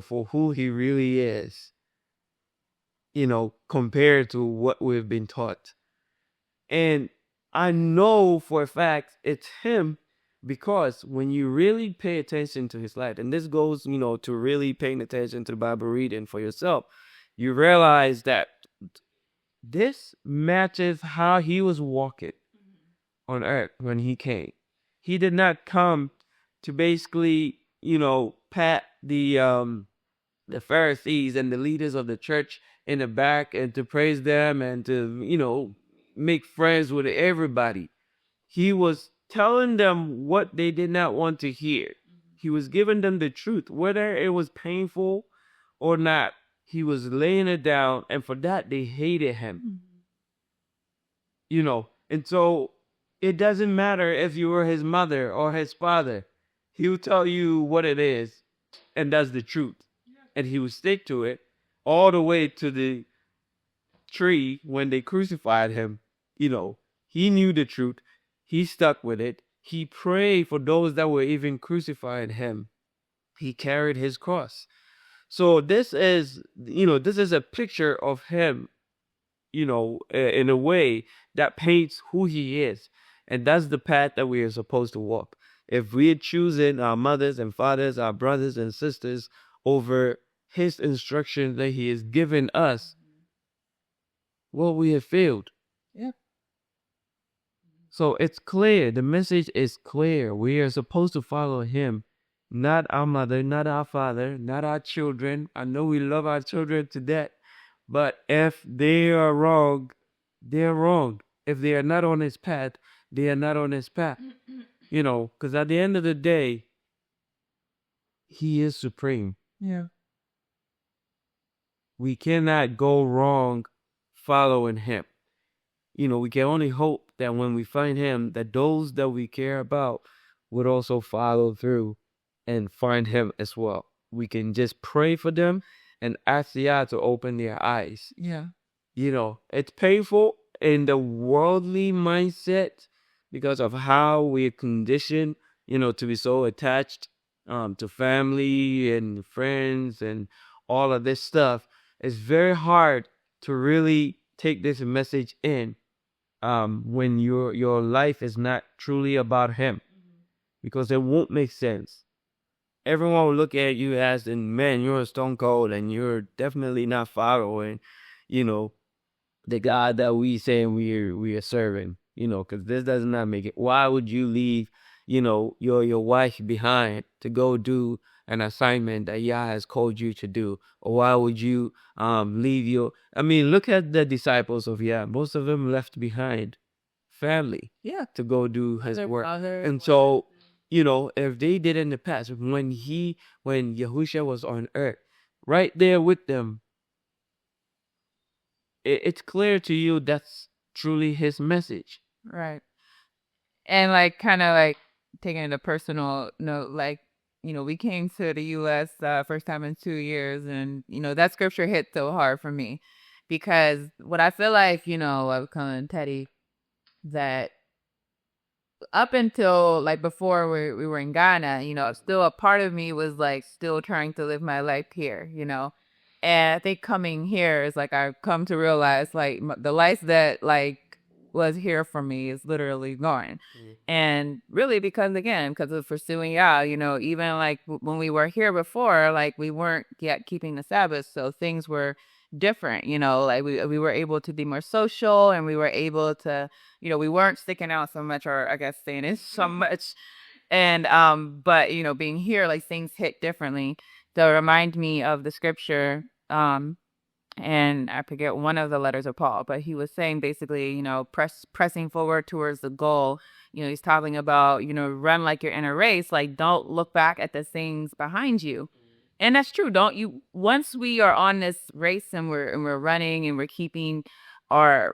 B: for who he really is, compared to what we've been taught. And I know for a fact it's him, because when you really pay attention to his life, and this goes, to really paying attention to the Bible reading for yourself, you realize that this matches how he was walking on earth when he came. He did not come to basically, pat the Pharisees and the leaders of the church in the back and to praise them and to, make friends with everybody. He was telling them what they did not want to hear. He was giving them the truth, whether it was painful or not. He was laying it down, and for that, they hated him. And so it doesn't matter if you were his mother or his father. He will tell you what it is, and that's the truth. And he would stick to it all the way to the tree when they crucified him. He knew the truth. He stuck with it. He prayed for those that were even crucifying him. He carried his cross. So this is a picture of him, in a way that paints who he is. And that's the path that we are supposed to walk. If we're choosing our mothers and fathers, our brothers and sisters over his instruction that he has given us, well, we have failed.
A: Yeah.
B: So it's clear. The message is clear. We are supposed to follow him, not our mother, not our father, not our children. I know we love our children to death, but if they are wrong, they're wrong. If they are not on his path, they are not on his path. Because at the end of the day, he is supreme.
A: Yeah.
B: We cannot go wrong following him. We can only hope that when we find him, that those that we care about would also follow through and find him as well. We can just pray for them and ask God to open their eyes.
A: Yeah.
B: It's painful in the worldly mindset because of how we're conditioned, to be so attached to family and friends and all of this stuff. It's very hard to really take this message in when your life is not truly about him, because it won't make sense. Everyone will look at you as, and man, you're a stone cold and you're definitely not following, the God that we say we are serving, because this does not make it. Why would you leave, your wife behind to go do an assignment that Yah has called you to do? Or why would you leave look at the disciples of Yah. Most of them left behind family to go do his work. And so, if they did in the past, when Yahusha was on earth, right there with them, it's clear to you that's truly his message.
A: Right. And like kind of like taking it a personal note, like, we came to the U.S. First time in 2 years, and that scripture hit so hard for me, because what I feel like, I was calling Teddy, that up until like before we were in Ghana, still a part of me was like still trying to live my life here, and I think coming here is like I've come to realize like the life that like was here for me is literally gone. And really because of pursuing Yah, even like when we were here before, like we weren't yet keeping the Sabbath, so things were different, like we were able to be more social, and we were able to, we weren't sticking out so much, or I guess saying it so much. And but being here, like things hit differently. So remind me of the scripture and I forget one of the letters of Paul, but he was saying basically, pressing forward towards the goal. He's talking about, run like you're in a race, like don't look back at the things behind you. And that's true. Don't you, once we are on this race and we're running and we're keeping a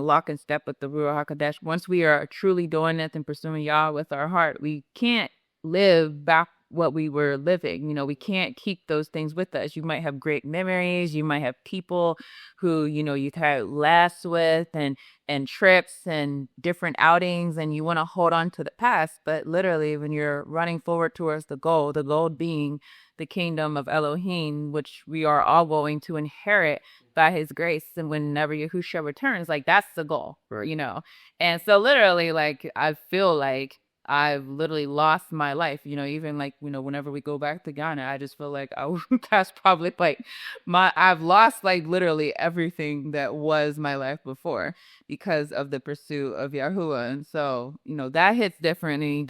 A: lock and step with the Ruach HaKodesh. Once we are truly doing this and pursuing Yah with our heart, we can't live back what we were living. We can't keep those things with us. You might have great memories. You might have people who, you've had laughs with and trips and different outings, and you want to hold on to the past. But literally, when you're running forward towards the goal being the kingdom of Elohim, which we are all going to inherit by his grace, and whenever Yahushua returns, like that's the goal, And so literally, like I feel like I've literally lost my life, even like, whenever we go back to Ghana, I just feel like that's probably like I've lost like literally everything that was my life before because of the pursuit of Yahuwah. And so, that hits definitely,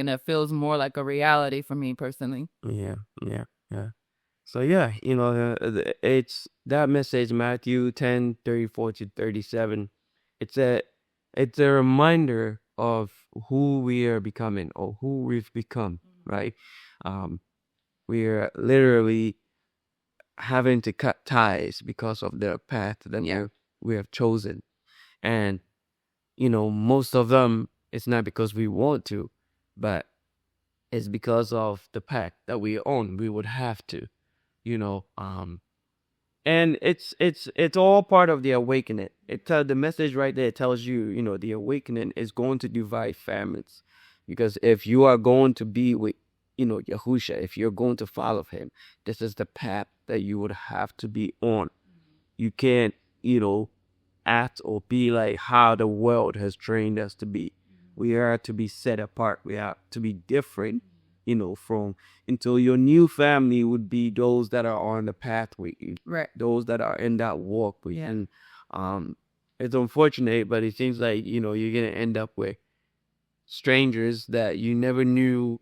A: and it feels more like a reality for me personally.
B: Yeah. So yeah, it's that message, Matthew 10:34-37. It's a reminder of who we are becoming or who we've become, right? We are literally having to cut ties because of the path that we have chosen. And, most of them, it's not because we want to, but it's because of the path that we own. We would have to, and it's all part of the awakening. The message right there tells you, the awakening is going to divide families, because if you are going to be with, Yahusha, if you're going to follow him, this is the path that you would have to be on. You can't, act or be like how the world has trained us to be. We are to be set apart. We are to be different, until your new family would be those that are on the path with you,
A: right?
B: Those that are in that walk with you. And it's unfortunate, but it seems like, you're going to end up with strangers that you never knew,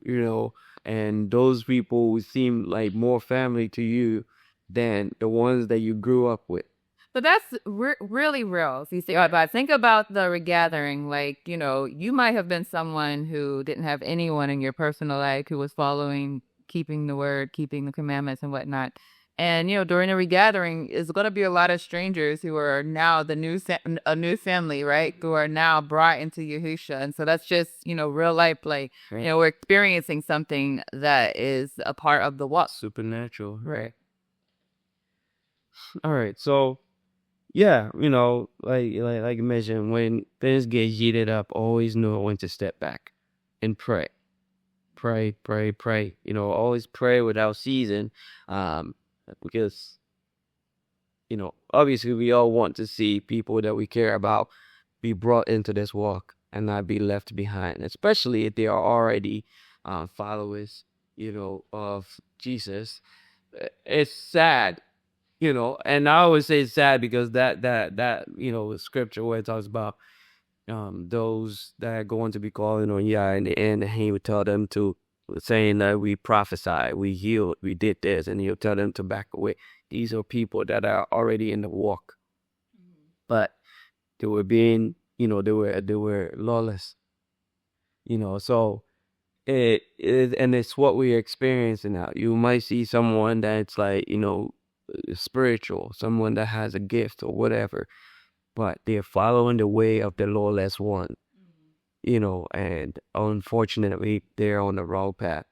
B: and those people would seem like more family to you than the ones that you grew up with.
A: But that's really real. If you see, but think about the regathering. Like, you might have been someone who didn't have anyone in your personal life who was following, keeping the word, keeping the commandments and whatnot. And, during a regathering, it's going to be a lot of strangers who are now a new family, right? Who are now brought into Yahusha. And so that's just, real life. Like,
B: right.
A: We're experiencing something that is a part of the walk.
B: Supernatural.
A: Right.
B: All right. So, yeah, like you mentioned, when things get heated up, always know when to step back and pray. Pray. Always pray without ceasing. Because, obviously we all want to see people that we care about be brought into this walk and not be left behind, especially if they are already followers, of Jesus. It's sad, and I always say it's sad because that scripture where it talks about those that are going to be calling on Yah in the end, and he would tell them to, saying that we prophesied, we healed, we did this, and he'll tell them to back away. These are people that are already in the walk, but they were being, they were lawless, so and it's what we're experiencing now. You might see someone that's like, spiritual, someone that has a gift or whatever, but they're following the way of the lawless one, and unfortunately they're on the wrong path,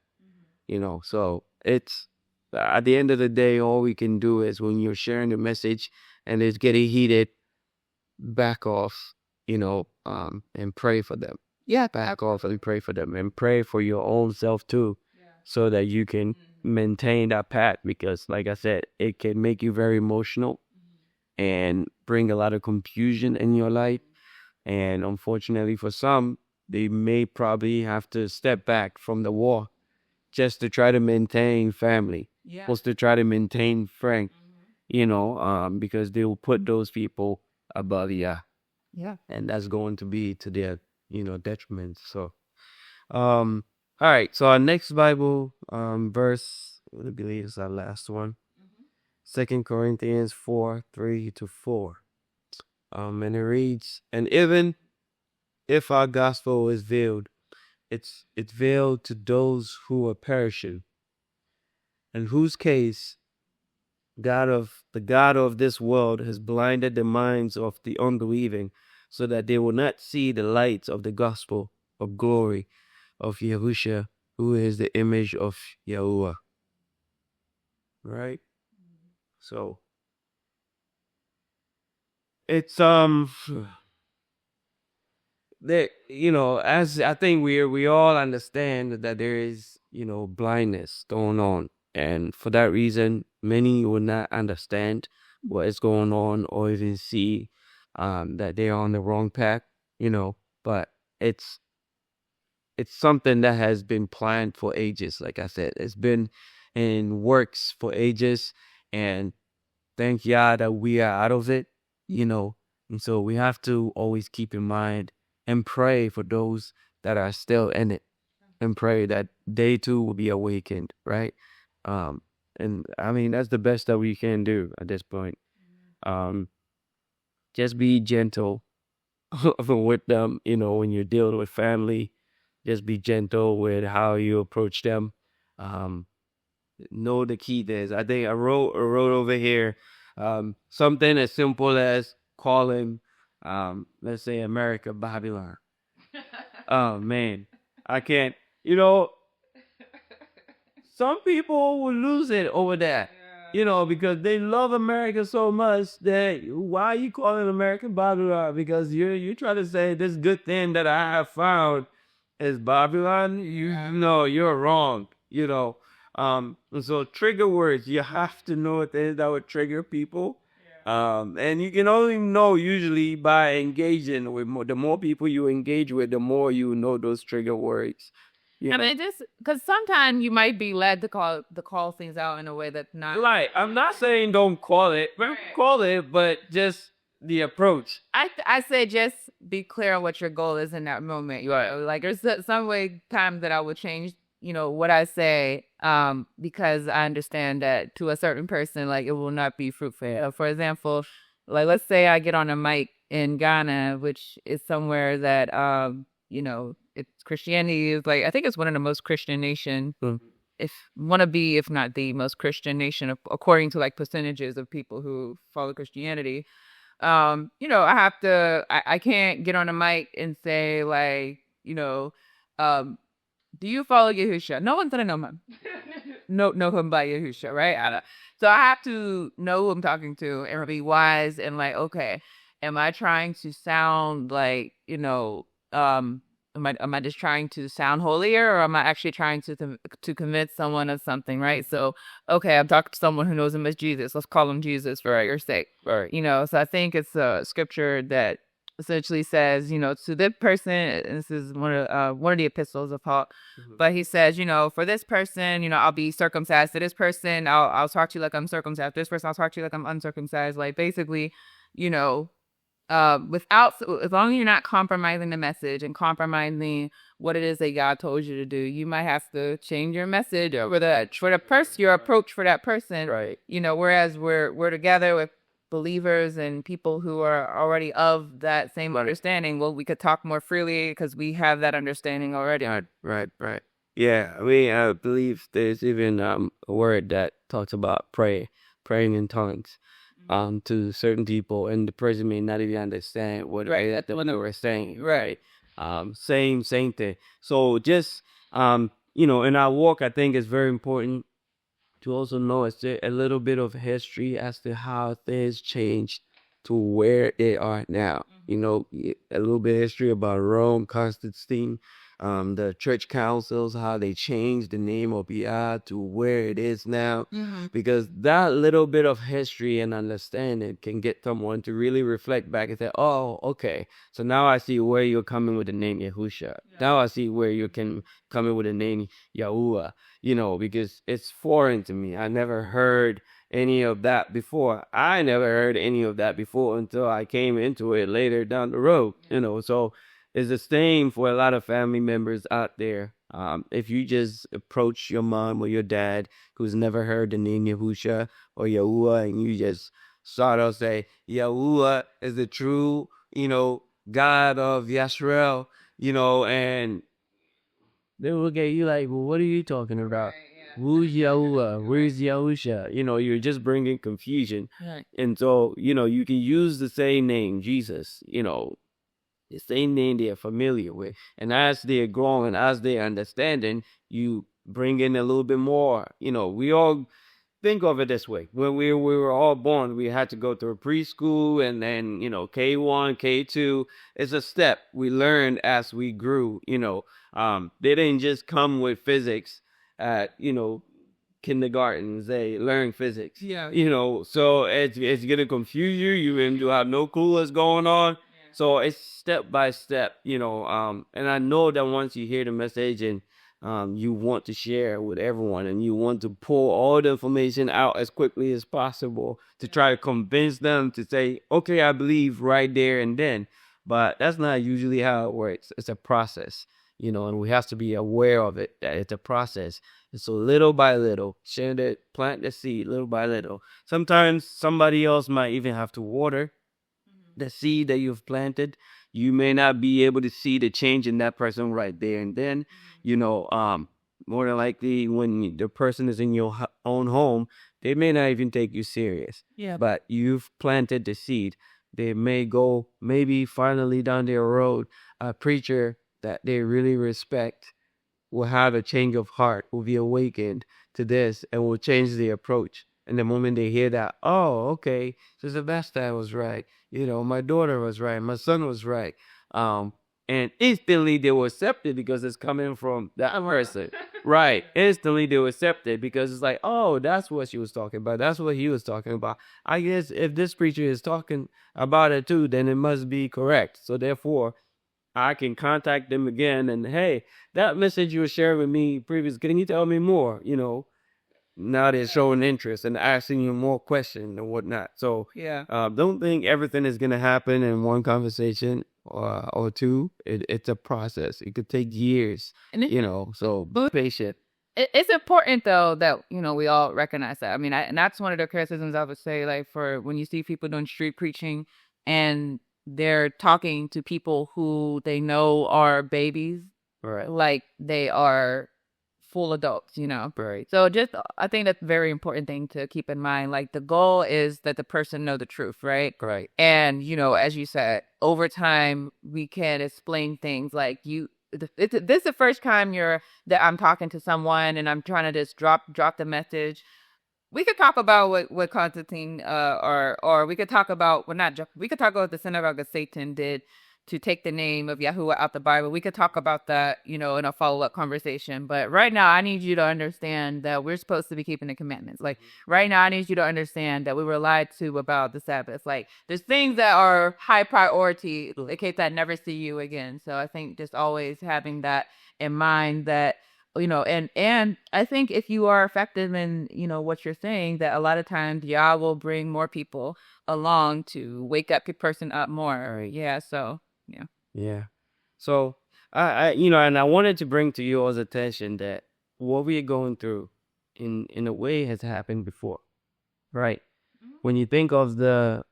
B: so it's, at the end of the day, all we can do is, when you're sharing the message and it's getting heated, back off, and pray for them. Back off and pray for them, and pray for your own self too, so that you can maintain that path, because like I said, it can make you very emotional and bring a lot of confusion in your life. And unfortunately for some, they may probably have to step back from the war just to try to maintain family, just to try to maintain friend, because they will put those people above and that's going to be to their detriment. So all right, so our next Bible verse, I believe, is our last one. 2 Corinthians 4:3-4. And it reads, and even if our gospel is veiled, it's veiled to those who are perishing, in whose case the God of this world has blinded the minds of the unbelieving, so that they will not see the light of the gospel of glory of Yahusha, who is the image of Yahuwah. Right? So it's there, as I think we all understand that there is, blindness going on. And for that reason, many will not understand what is going on or even see that they are on the wrong path, but it's something that has been planned for ages. Like I said, it's been in works for ages, and thank God that we are out of it, and so we have to always keep in mind and pray for those that are still in it, and pray that they too will be awakened, right? And I mean, that's the best that we can do at this point. Just be gentle with them, when you're dealing with family. Just be gentle with how you approach them. Know the key things. I think I wrote over here something as simple as calling, let's say, America Babylon. Oh man, I can't. Some people will lose it over that. Because they love America so much that why are you calling America Babylon? Because you're trying to say this good thing that I have found is Babylon. No, you're wrong. And so trigger words, you have to know things that would trigger people. And you can only know usually by engaging with the more people you engage with, the more you know those trigger words.
A: I mean, just because sometimes you might be led to call things out in a way that's not
B: right. I'm not saying don't call it, but just the approach.
A: I say just be clear on what your goal is in that moment. Like there's some way times that I would change, what I say, because I understand that to a certain person, like it will not be fruitful. For example, like let's say I get on a mic in Ghana, which is somewhere that it's Christianity is like, I think it's one of the most Christian nation, if not the most Christian nation, according to like percentages of people who follow Christianity. I have to, I can't get on a mic and say like, do you follow Yahusha? No one's gonna know him. know him by Yahusha, right? So I have to know who I'm talking to and be wise and like, okay, am I trying to sound like, am I just trying to sound holier, or am I actually trying to convince someone of something, right? So, okay, I'm talking to someone who knows him as Jesus. Let's call him Jesus for your sake, right? So I think it's a scripture that essentially says, to this person, and this is one of the epistles of Paul, but he says, for this person, I'll be circumcised. To this person, I'll talk to you like I'm circumcised. This person, I'll talk to you like I'm uncircumcised. Like basically, as long as you're not compromising the message and compromising what it is that God told you to do, you might have to change your message or your approach for that person.
B: Right.
A: Whereas we're together with believers and people who are already of that same understanding. Well, we could talk more freely because we have that understanding already.
B: Right. Yeah, I believe there's even a word that talks about praying in tongues. To certain people, and the person may not even understand what that they were saying. Right. Same thing. So just in our walk, I think it's very important to also know a little bit of history as to how things changed to where they are now. A little bit of history about Rome, Constantine, the church councils, how they changed the name of Yah to where it is now. Because that little bit of history and understanding can get someone to really reflect back and say, oh, okay, so now I see where you're coming with the name Yahusha. Now I see where you're coming with the name Yahuwah, because it's foreign to me. I never heard any of that before. I never heard any of that before until I came into it later down the road, so it's the same for a lot of family members out there. If you just approach your mom or your dad who's never heard the name Yahusha or Yahuwah, and you just start out say, Yahuwah is the true, God of Yisrael, and they will look at you like, well, what are you talking about? Who's Yahuwah? Where's Yahusha? You're just bringing confusion.
A: Right.
B: And so, you can use the same name, Jesus, the same name they're familiar with. And as they're growing, as they're understanding, you bring in a little bit more. We all think of it this way. When we were all born, we had to go through preschool and then, K1, K2. It's a step we learned as we grew, they didn't just come with physics at, kindergartens. They learn physics.
A: Yeah.
B: So it's gonna confuse you. You have no clue what's going on. So it's step by step, and I know that once you hear the message and you want to share with everyone and you want to pull all the information out as quickly as possible to try to convince them to say, okay, I believe right there and then. But that's not usually how it works. It's a process, and we have to be aware of it, that it's a process. And so little by little, plant the seed little by little. Sometimes somebody else might even have to water the seed that you've planted. You may not be able to see the change in that person right there and then. More than likely when the person is in your own home, they may not even take you serious.
A: Yeah.
B: But you've planted the seed. They may go maybe finally down their road, a preacher that they really respect will have a change of heart, will be awakened to this, and will change the approach. And the moment they hear that, oh, okay, so Sebastian was right. My daughter was right. My son was right. And instantly they will accept it because it's coming from that person. Right. Instantly they will accept it because it's like, oh, that's what she was talking about. That's what he was talking about. I guess if this preacher is talking about it too, then it must be correct. So therefore, I can contact them again and, hey, that message you were sharing with me previous, can you tell me more? Now they're showing interest and asking you more questions and whatnot. So
A: Yeah.
B: don't think everything is gonna happen in one conversation or two. It's a process. It could take years.
A: And
B: So be patient.
A: It's important though that we all recognize that. I mean, and that's one of the criticisms I would say, like, for when you see people doing street preaching and they're talking to people who they know are babies,
B: Right.
A: like they are full adults,
B: Right.
A: So I think that's a very important thing to keep in mind. Like, the goal is that the person know the truth, right?
B: Right.
A: And as you said, over time we can explain things like this is the first time that I'm talking to someone and I'm trying to just drop the message. We could talk about what Constantine or we could talk about we could talk about the synagogue of Satan did to take the name of Yahuwah out the Bible. We could talk about that, in a follow-up conversation. But right now, I need you to understand that we're supposed to be keeping the commandments. Like, right now, I need you to understand that we were lied to about the Sabbath. Like, there's things that are high priority in case I never see you again. So I think just always having that in mind, that and I think if you are effective in what you're saying, that a lot of times Yah will bring more people along to wake up your person up more.
B: Right.
A: Yeah. So yeah.
B: Yeah. So and I wanted to bring to you all's attention that what we are going through in a way has happened before. Right. When you think of the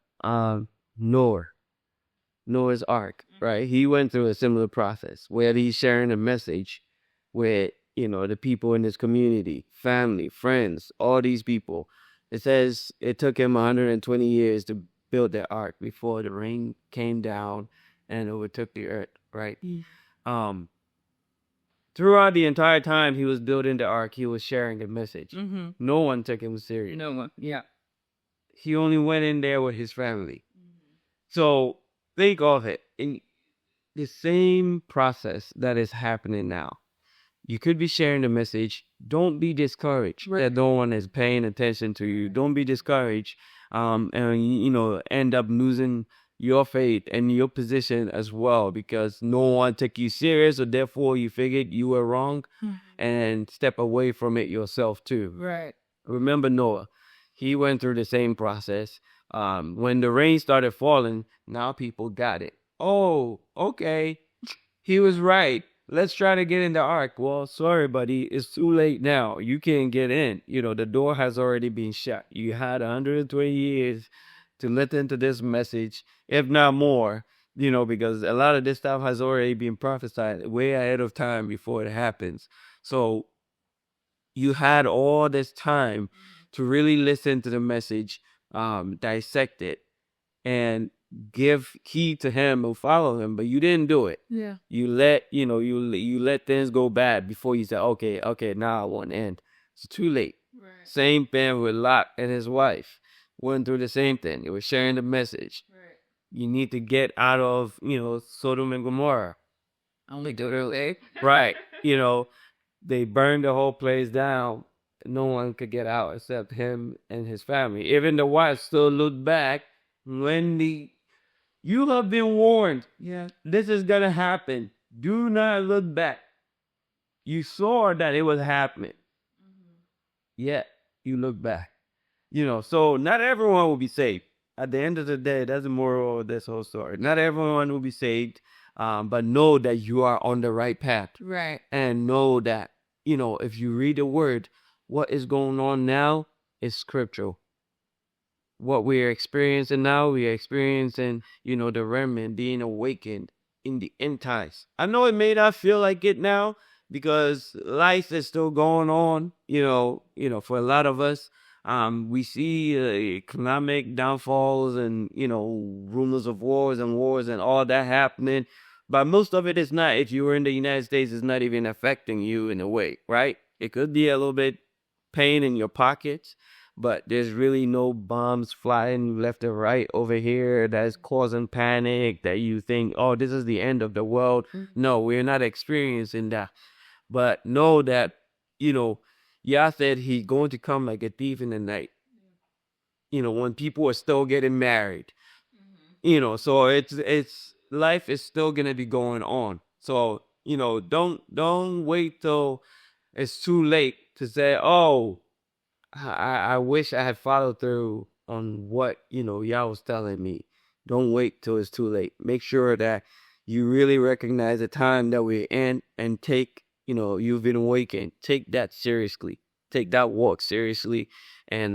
B: Noah's Ark, right? He went through a similar process where he's sharing a message with, the people in his community, family, friends, all these people. It says it took him 120 years to build the ark before the rain came down and overtook the earth, right? Throughout the entire time he was building the ark, he was sharing a message. No one took him serious.
A: No one. Yeah.
B: He only went in there with his family. So think of it in the same process that is happening now. You could be sharing the message. Don't be discouraged that no one is paying attention to you. Don't be discouraged, and end up losing your faith and your position as well because no one took you serious, so therefore you figured you were wrong, and step away from it yourself too.
A: Right.
B: Remember Noah. He went through the same process. When the rain started falling, now people got it. Oh, okay. He was right. let's try to get in the ark. Well, sorry, buddy, it's too late now. You can't get in. The door has already been shut. You had 120 years to listen to this message, if not more, because a lot of this stuff has already been prophesied way ahead of time before it happens. So you had all this time to really listen to the message, dissect it, and give heed to him and follow him, but you didn't do it.
A: Yeah.
B: You let you let things go bad before you said, okay, now I want to end. It's too late.
A: Right.
B: Same thing with Lot and his wife. Went through the same thing. They were sharing the message.
A: Right.
B: You need to get out of Sodom and Gomorrah.
A: Only do it.
B: Right. They burned the whole place down. No one could get out except him and his family. Even the wife still looked back. Wendy, you have been warned. Yeah, this is gonna happen. Do not look back. You saw that it was happening. Yet you look back. So not everyone will be saved. At the end of the day, that's the moral of this whole story. Not everyone will be saved, but know that you are on the right path.
A: Right.
B: And know that, if you read the word, what is going on now is scriptural. What we are experiencing now, we are experiencing, the remnant being awakened in the end times. I know it may not feel like it now because life is still going on, for a lot of us. We see economic downfalls and, rumors of wars and all that happening. But most of it is not. If you were in the United States, it's not even affecting you in a way, right? It could be a little bit pain in your pockets, but there's really no bombs flying left or right over here that's causing panic that you think, oh, this is the end of the world. No, we're not experiencing that. But know that, Yah said he's going to come like a thief in the night. When people are still getting married. So it's life is still gonna be going on. So, don't wait till it's too late to say, oh, I wish I had followed through on what, Yah was telling me. Don't wait till it's too late. Make sure that you really recognize the time that we're in and take, you've been awakened. Take that seriously. Take that walk seriously. And,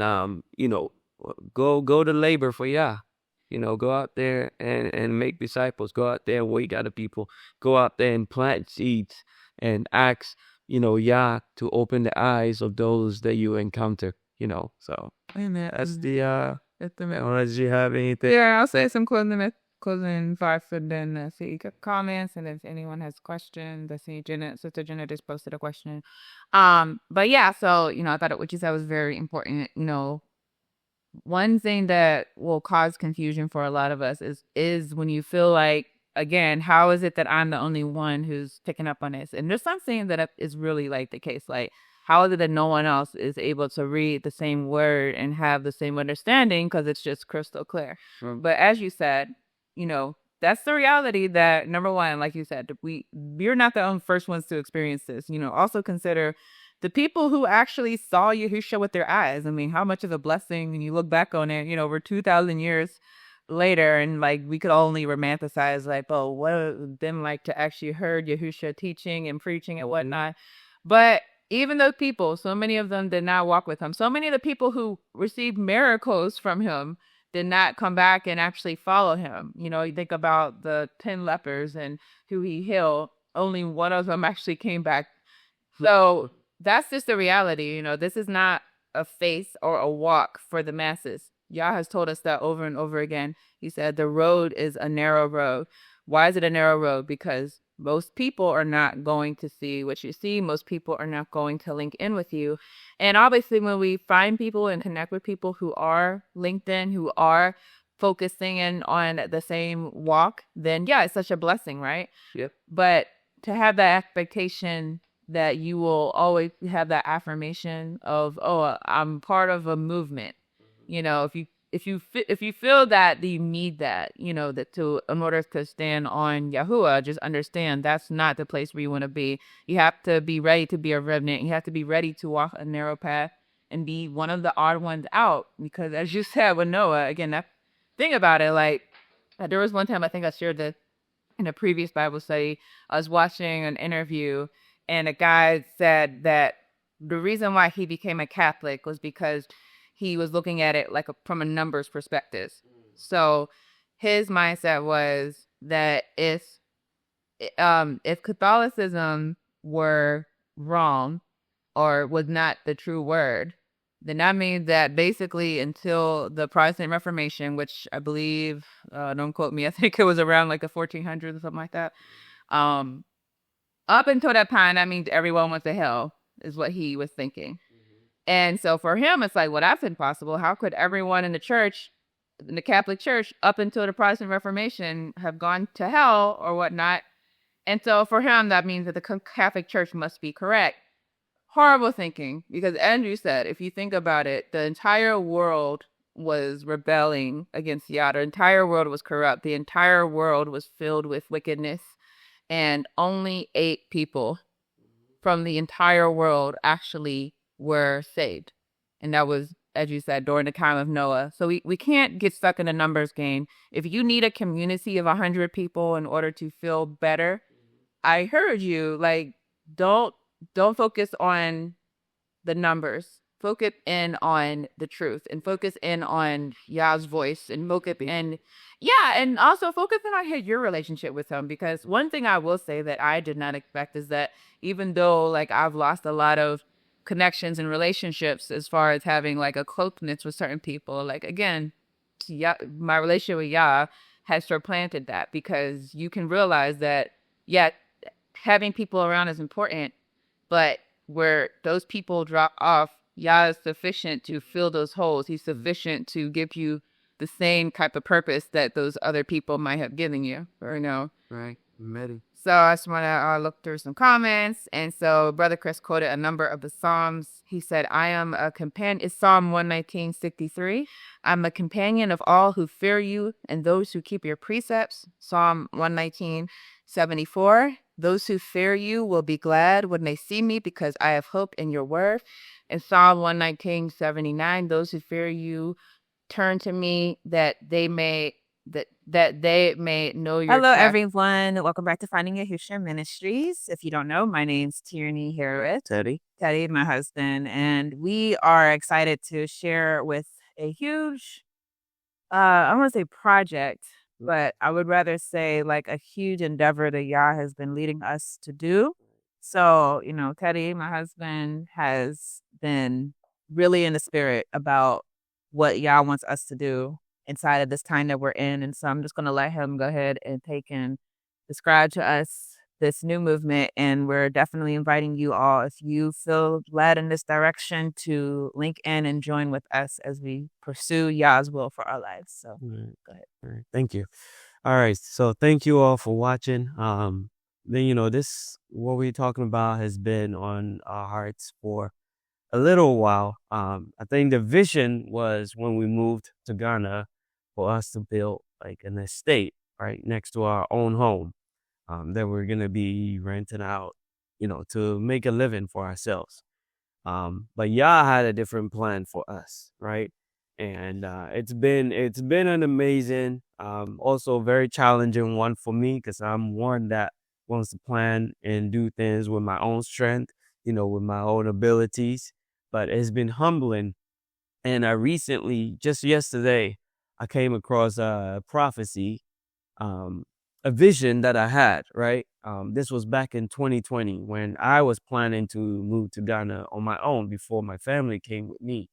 B: go to labor for Yah. Go out there and make disciples. Go out there and wake other people. Go out there and plant seeds and ask, Yah to open the eyes of those that you encounter, So
A: Amen.
B: that's the unless you have anything.
A: Yeah, I'll say some closing thoughts and then see comments, and if anyone has questions, I see Sister Jenna just posted a question. But yeah, so I thought what you said was very important. One thing that will cause confusion for a lot of us is when you feel like, again, how is it that I'm the only one who's picking up on this? And there's something that is really like the case. Like, how is it that no one else is able to read the same word and have the same understanding because it's just crystal clear? But as you said, that's the reality that, number one, like you said, we're not the first ones to experience this. Also consider the people who actually saw Yahushua with their eyes. I mean, how much of a blessing when you look back on it, over 2,000 years later, and like we could only romanticize like, oh, what it would have been like to actually heard Yahushua teaching and preaching and whatnot. But even those people, so many of them did not walk with him. So many of the people who received miracles from him did not come back and actually follow him. You think about the 10 lepers and who he healed. Only one of them actually came back. So that's just the reality. This is not a face or a walk for the masses. Yah has told us that over and over again. He said the road is a narrow road. Why is it a narrow road? Because most people are not going to see what you see. Most people are not going to link in with you. And obviously, when we find people and connect with people who are linked in, who are focusing in on the same walk, then yeah, it's such a blessing, right?
B: Yep.
A: But to have that expectation that you will always have that affirmation of, oh, I'm part of a movement. If you feel that you need that, that in order to stand on Yahuwah, just understand that's not the place where you want to be. You have to be ready to be a remnant. You have to be ready to walk a narrow path and be one of the odd ones out. Because as you said with Noah, again, that thing about it, like there was one time I think I shared this in a previous Bible study, I was watching an interview, and a guy said that the reason why he became a Catholic was because he was looking at it like from a numbers perspective. So his mindset was that if Catholicism were wrong or was not the true word, then that means that basically until the Protestant Reformation, which I believe, don't quote me, I think it was around like the 1400s or something like that. Up until that time, that means everyone went to hell, is what he was thinking. And so for him, it's like, well, that's impossible. How could everyone in the church, in the Catholic Church, up until the Protestant Reformation, have gone to hell or whatnot? And so for him, that means that the Catholic Church must be correct. Horrible thinking, because Andrew said, if you think about it, the entire world was rebelling against Yah. The entire world was corrupt. The entire world was filled with wickedness. And only 8 people from the entire world actually were saved. And that was, as you said, during the time of Noah. So we can't get stuck in a numbers game. If you need a community of 100 people in order to feel better, I heard you, like, don't focus on the numbers. Focus in on the truth and focus in on Yah's voice and focus in, and also focus in on your relationship with him. Because one thing I will say that I did not expect is that even though like I've lost a lot of connections and relationships as far as having like a closeness with certain people, like again, my relationship with Yah has supplanted that, because you can realize that, having people around is important, but where those people drop off, Yah is sufficient to fill those holes. He's sufficient to give you the same type of purpose that those other people might have given you, or no.
B: Right. Ready.
A: So I just want to look through some comments. And so Brother Chris quoted a number of the Psalms. He said, I am a companion. It's Psalm 119:63. I'm a companion of all who fear you and those who keep your precepts. Psalm 119:74. Those who fear you will be glad when they see me, because I have hope in your word. And Psalm 119:79. Those who fear you turn to me that they may know your
C: Hello,
A: path.
C: everyone. Welcome back to Finding Yahushua Ministries. If you don't know, my name's Tierney Harris.
B: Teddy.
C: My husband, and we are excited to share with a huge, I want to say project, but I would rather say like a huge endeavor that Yah has been leading us to do. So, Teddy, my husband, has been really in the spirit about what Yah wants us to do inside of this time that we're in. And so I'm just going to let him go ahead and take and describe to us this new movement. And we're definitely inviting you all, if you feel led in this direction, to link in and join with us as we pursue Yah's will for our lives. So go ahead.
B: All right. Thank you. All right. So thank you all for watching. This, what we're talking about, has been on our hearts for a little while. I think the vision was when we moved to Ghana for us to build like an estate right next to our own home, that we're going to be renting out, to make a living for ourselves. But Yah had a different plan for us, right? And it's been an amazing, also very challenging one for me, because I'm one that wants to plan and do things with my own strength, with my own abilities. But it's been humbling. And I recently, just yesterday, I came across a prophecy, a vision that I had, right? This was back in 2020 when I was planning to move to Ghana on my own before my family came with me.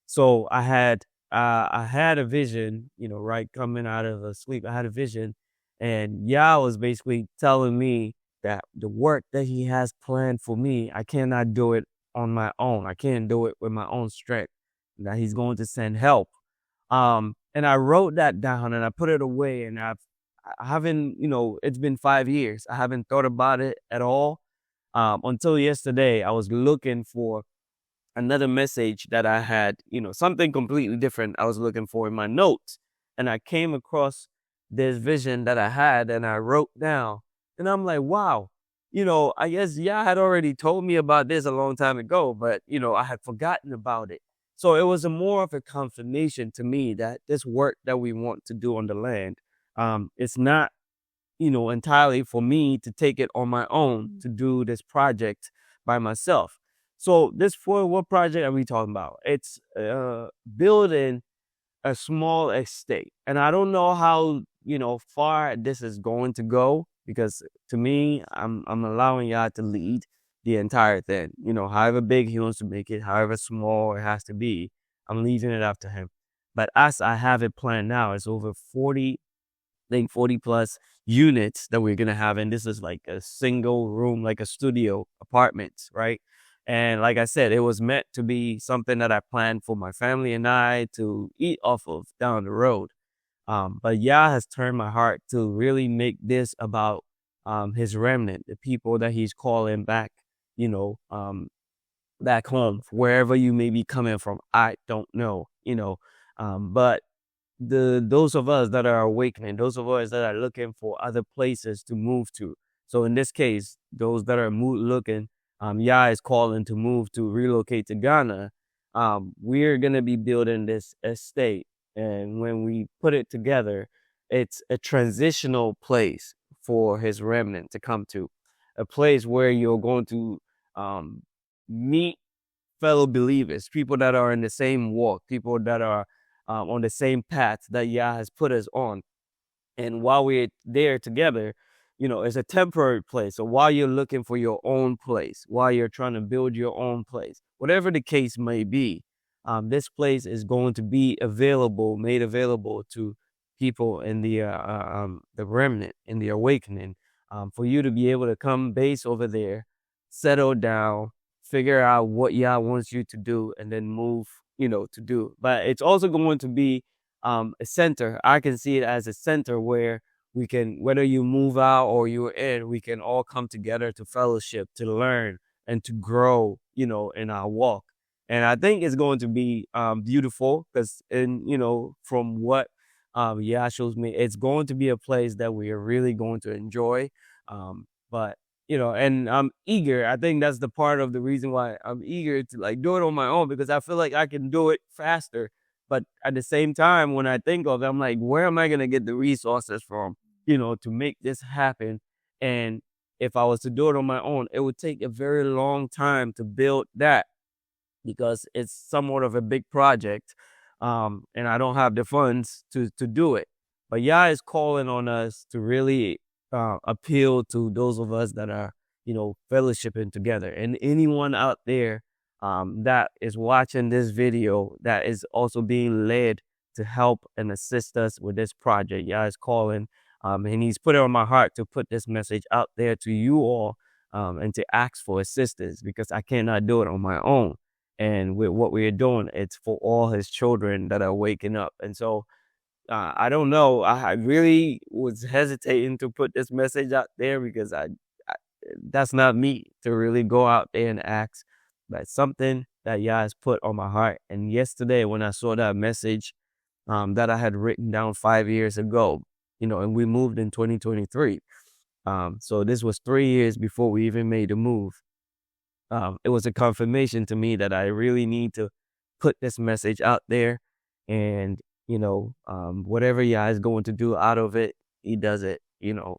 B: So I had a vision, right, coming out of a sleep. I had a vision, and Yah was basically telling me that the work that he has planned for me, I cannot do it on my own. I can't do it with my own strength, that he's going to send help. And I wrote that down and I put it away, and I haven't, it's been 5 years. I haven't thought about it at all. Until yesterday, I was looking for another message that I had, something completely different I was looking for in my notes. And I came across this vision that I had, and I wrote down, and I'm like, wow, I guess Yah had already told me about this a long time ago, but, I had forgotten about it. So it was more of a confirmation to me that this work that we want to do on the land, it's not, entirely for me to take it on my own to do this project by myself. So what project are we talking about? It's building a small estate. And I don't know how, far this is going to go, because to me, I'm allowing y'all to lead the entire thing. However big he wants to make it, however small it has to be, I'm leaving it up to him. But as I have it planned now, it's over 40 plus units that we're gonna have, and this is like a single room, like a studio apartment, right? And like I said, it was meant to be something that I planned for my family and I to eat off of down the road. But Yah has turned my heart to really make this about his remnant, the people that he's calling back, back home, wherever you may be coming from. I don't know, but those of us that are awakening, those of us that are looking for other places to move to. So in this case, those that are looking, Yah is calling to move to relocate to Ghana. We're gonna be building this estate, and when we put it together, it's a transitional place for his remnant to come to, a place where you're going to meet fellow believers, people that are in the same walk, people that are on the same path that Yah has put us on. And while we're there together, it's a temporary place. So while you're looking for your own place, while you're trying to build your own place, whatever the case may be, this place is going to be made available to people in the remnant, in the awakening, for you to be able to come base over there, settle down, figure out what Yah wants you to do, and then move, to do. But it's also going to be a center. I can see it as a center where we can, whether you move out or you're in, we can all come together to fellowship, to learn, and to grow, in our walk. And I think it's going to be beautiful, because, from what Yah shows me, it's going to be a place that we are really going to enjoy. But and I'm eager. I think that's the part of the reason why I'm eager to like do it on my own, because I feel like I can do it faster. But at the same time, when I think of it, I'm like, where am I going to get the resources from, to make this happen? And if I was to do it on my own, it would take a very long time to build that, because it's somewhat of a big project. And I don't have the funds to do it. But Yah is calling on us to really appeal to those of us that are, fellowshipping together. And anyone out there that is watching this video that is also being led to help and assist us with this project, Yah is calling, and he's put it on my heart to put this message out there to you all, and to ask for assistance, because I cannot do it on my own. And with what we're doing, it's for all his children that are waking up. And so I don't know. I really was hesitating to put this message out there, because that's not me to really go out there and ask. But something that Yah has put on my heart. And yesterday, when I saw that message that I had written down 5 years ago, and we moved in 2023. So this was 3 years before we even made the move. It was a confirmation to me that I really need to put this message out there, and whatever Yah is going to do out of it, he does it,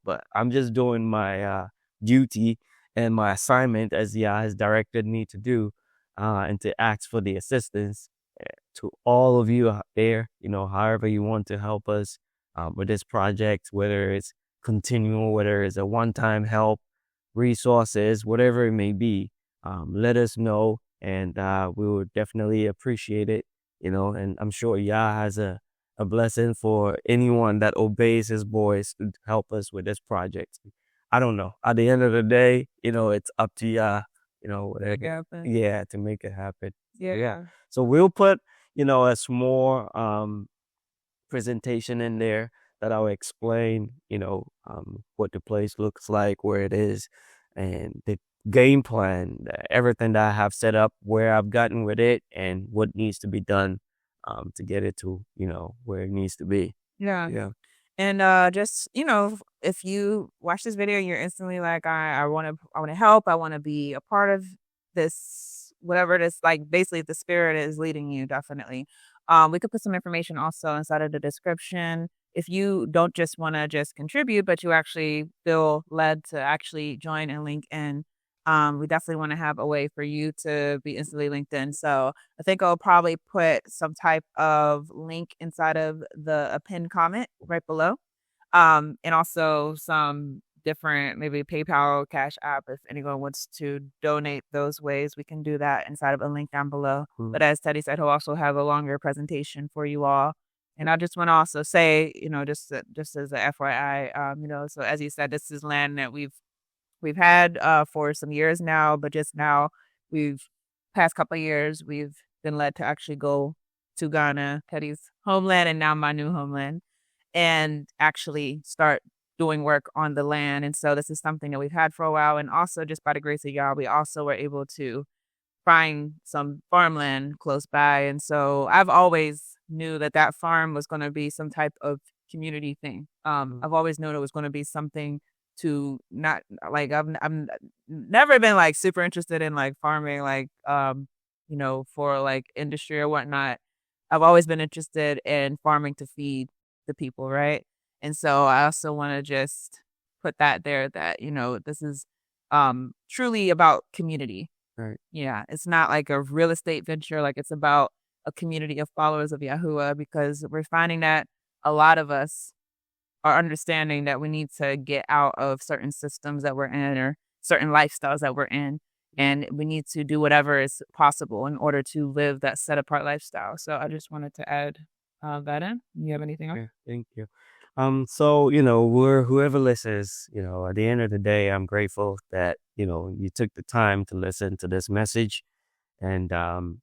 B: but I'm just doing my duty and my assignment as Yah has directed me to do, and to ask for the assistance to all of you out there, however you want to help us with this project, whether it's continual, whether it's a one-time help, resources, whatever it may be. Let us know, and we would definitely appreciate it, and I'm sure Yah has a blessing for anyone that obeys his voice to help us with this project. I don't know. At the end of the day, it's up to Yah, whatever. Yeah, to make it happen. Yeah. So we'll put, a small presentation in there that I'll explain, what the place looks like, where it is, and the game plan, everything that I have set up, where I've gotten with it, and what needs to be done to get it to, where it needs to be.
C: Yeah. And just, if you watch this video, you're instantly like, I want to help. I want to be a part of this, whatever it is, like basically the spirit is leading you, definitely. We could put some information also inside of the description. if you don't just want to just contribute, but you actually feel led to actually join and link in, we definitely want to have a way for you to be instantly linked in. So I think I'll probably put some type of link inside of a pinned comment right below. And also some different, maybe PayPal, Cash App. If anyone wants to donate those ways, we can do that inside of a link down below. But as Teddy said, he'll also have a longer presentation for you all. And I just want to also say, just as a FYI, so as you said, this is land that we've had for some years now, but just now past couple of years, we've been led to actually go to Ghana, Teddy's homeland, and now my new homeland, and actually start doing work on the land. And so this is something that we've had for a while. And also, just by the grace of y'all, we also were able to find some farmland close by. And so I've always knew that farm was going to be some type of community thing. I've always known it was going to be something to not like, I'm never been like super interested in like farming, like, for like industry or whatnot. I've always been interested in farming to feed the people. Right. And so I also want to just put that there that, this is truly about community.
B: Right.
C: Yeah. It's not like a real estate venture. Like, it's about a community of followers of Yahuwah, because we're finding that a lot of us are understanding that we need to get out of certain systems that we're in or certain lifestyles that we're in. And we need to do whatever is possible in order to live that set apart lifestyle. So I just wanted to add that in. You have anything else?
B: Yeah, thank you. So, whoever listens, at the end of the day, I'm grateful that, you took the time to listen to this message. And,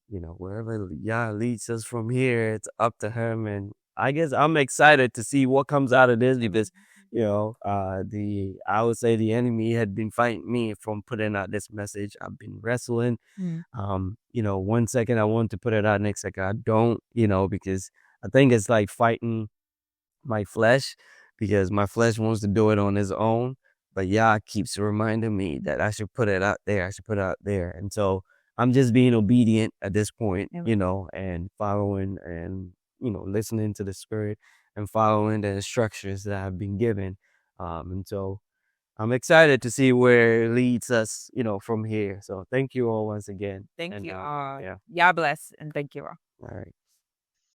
B: wherever Yah leads us from here, it's up to him. And I guess I'm excited to see what comes out of this, because, I would say the enemy had been fighting me from putting out this message. I've been wrestling. 1 second I want to put it out, next second I don't, because I think it's like fighting my flesh, because my flesh wants to do it on his own, but Yah keeps reminding me that I should put it out there. I should put it out there. And so I'm just being obedient at this point, and following and, listening to the Spirit and following the instructions that I've been given. And so I'm excited to see where it leads us, from here. So thank you all once again.
C: Thank
B: And,
C: you.
B: yeah.
C: Yah bless, and thank you all.
B: All right.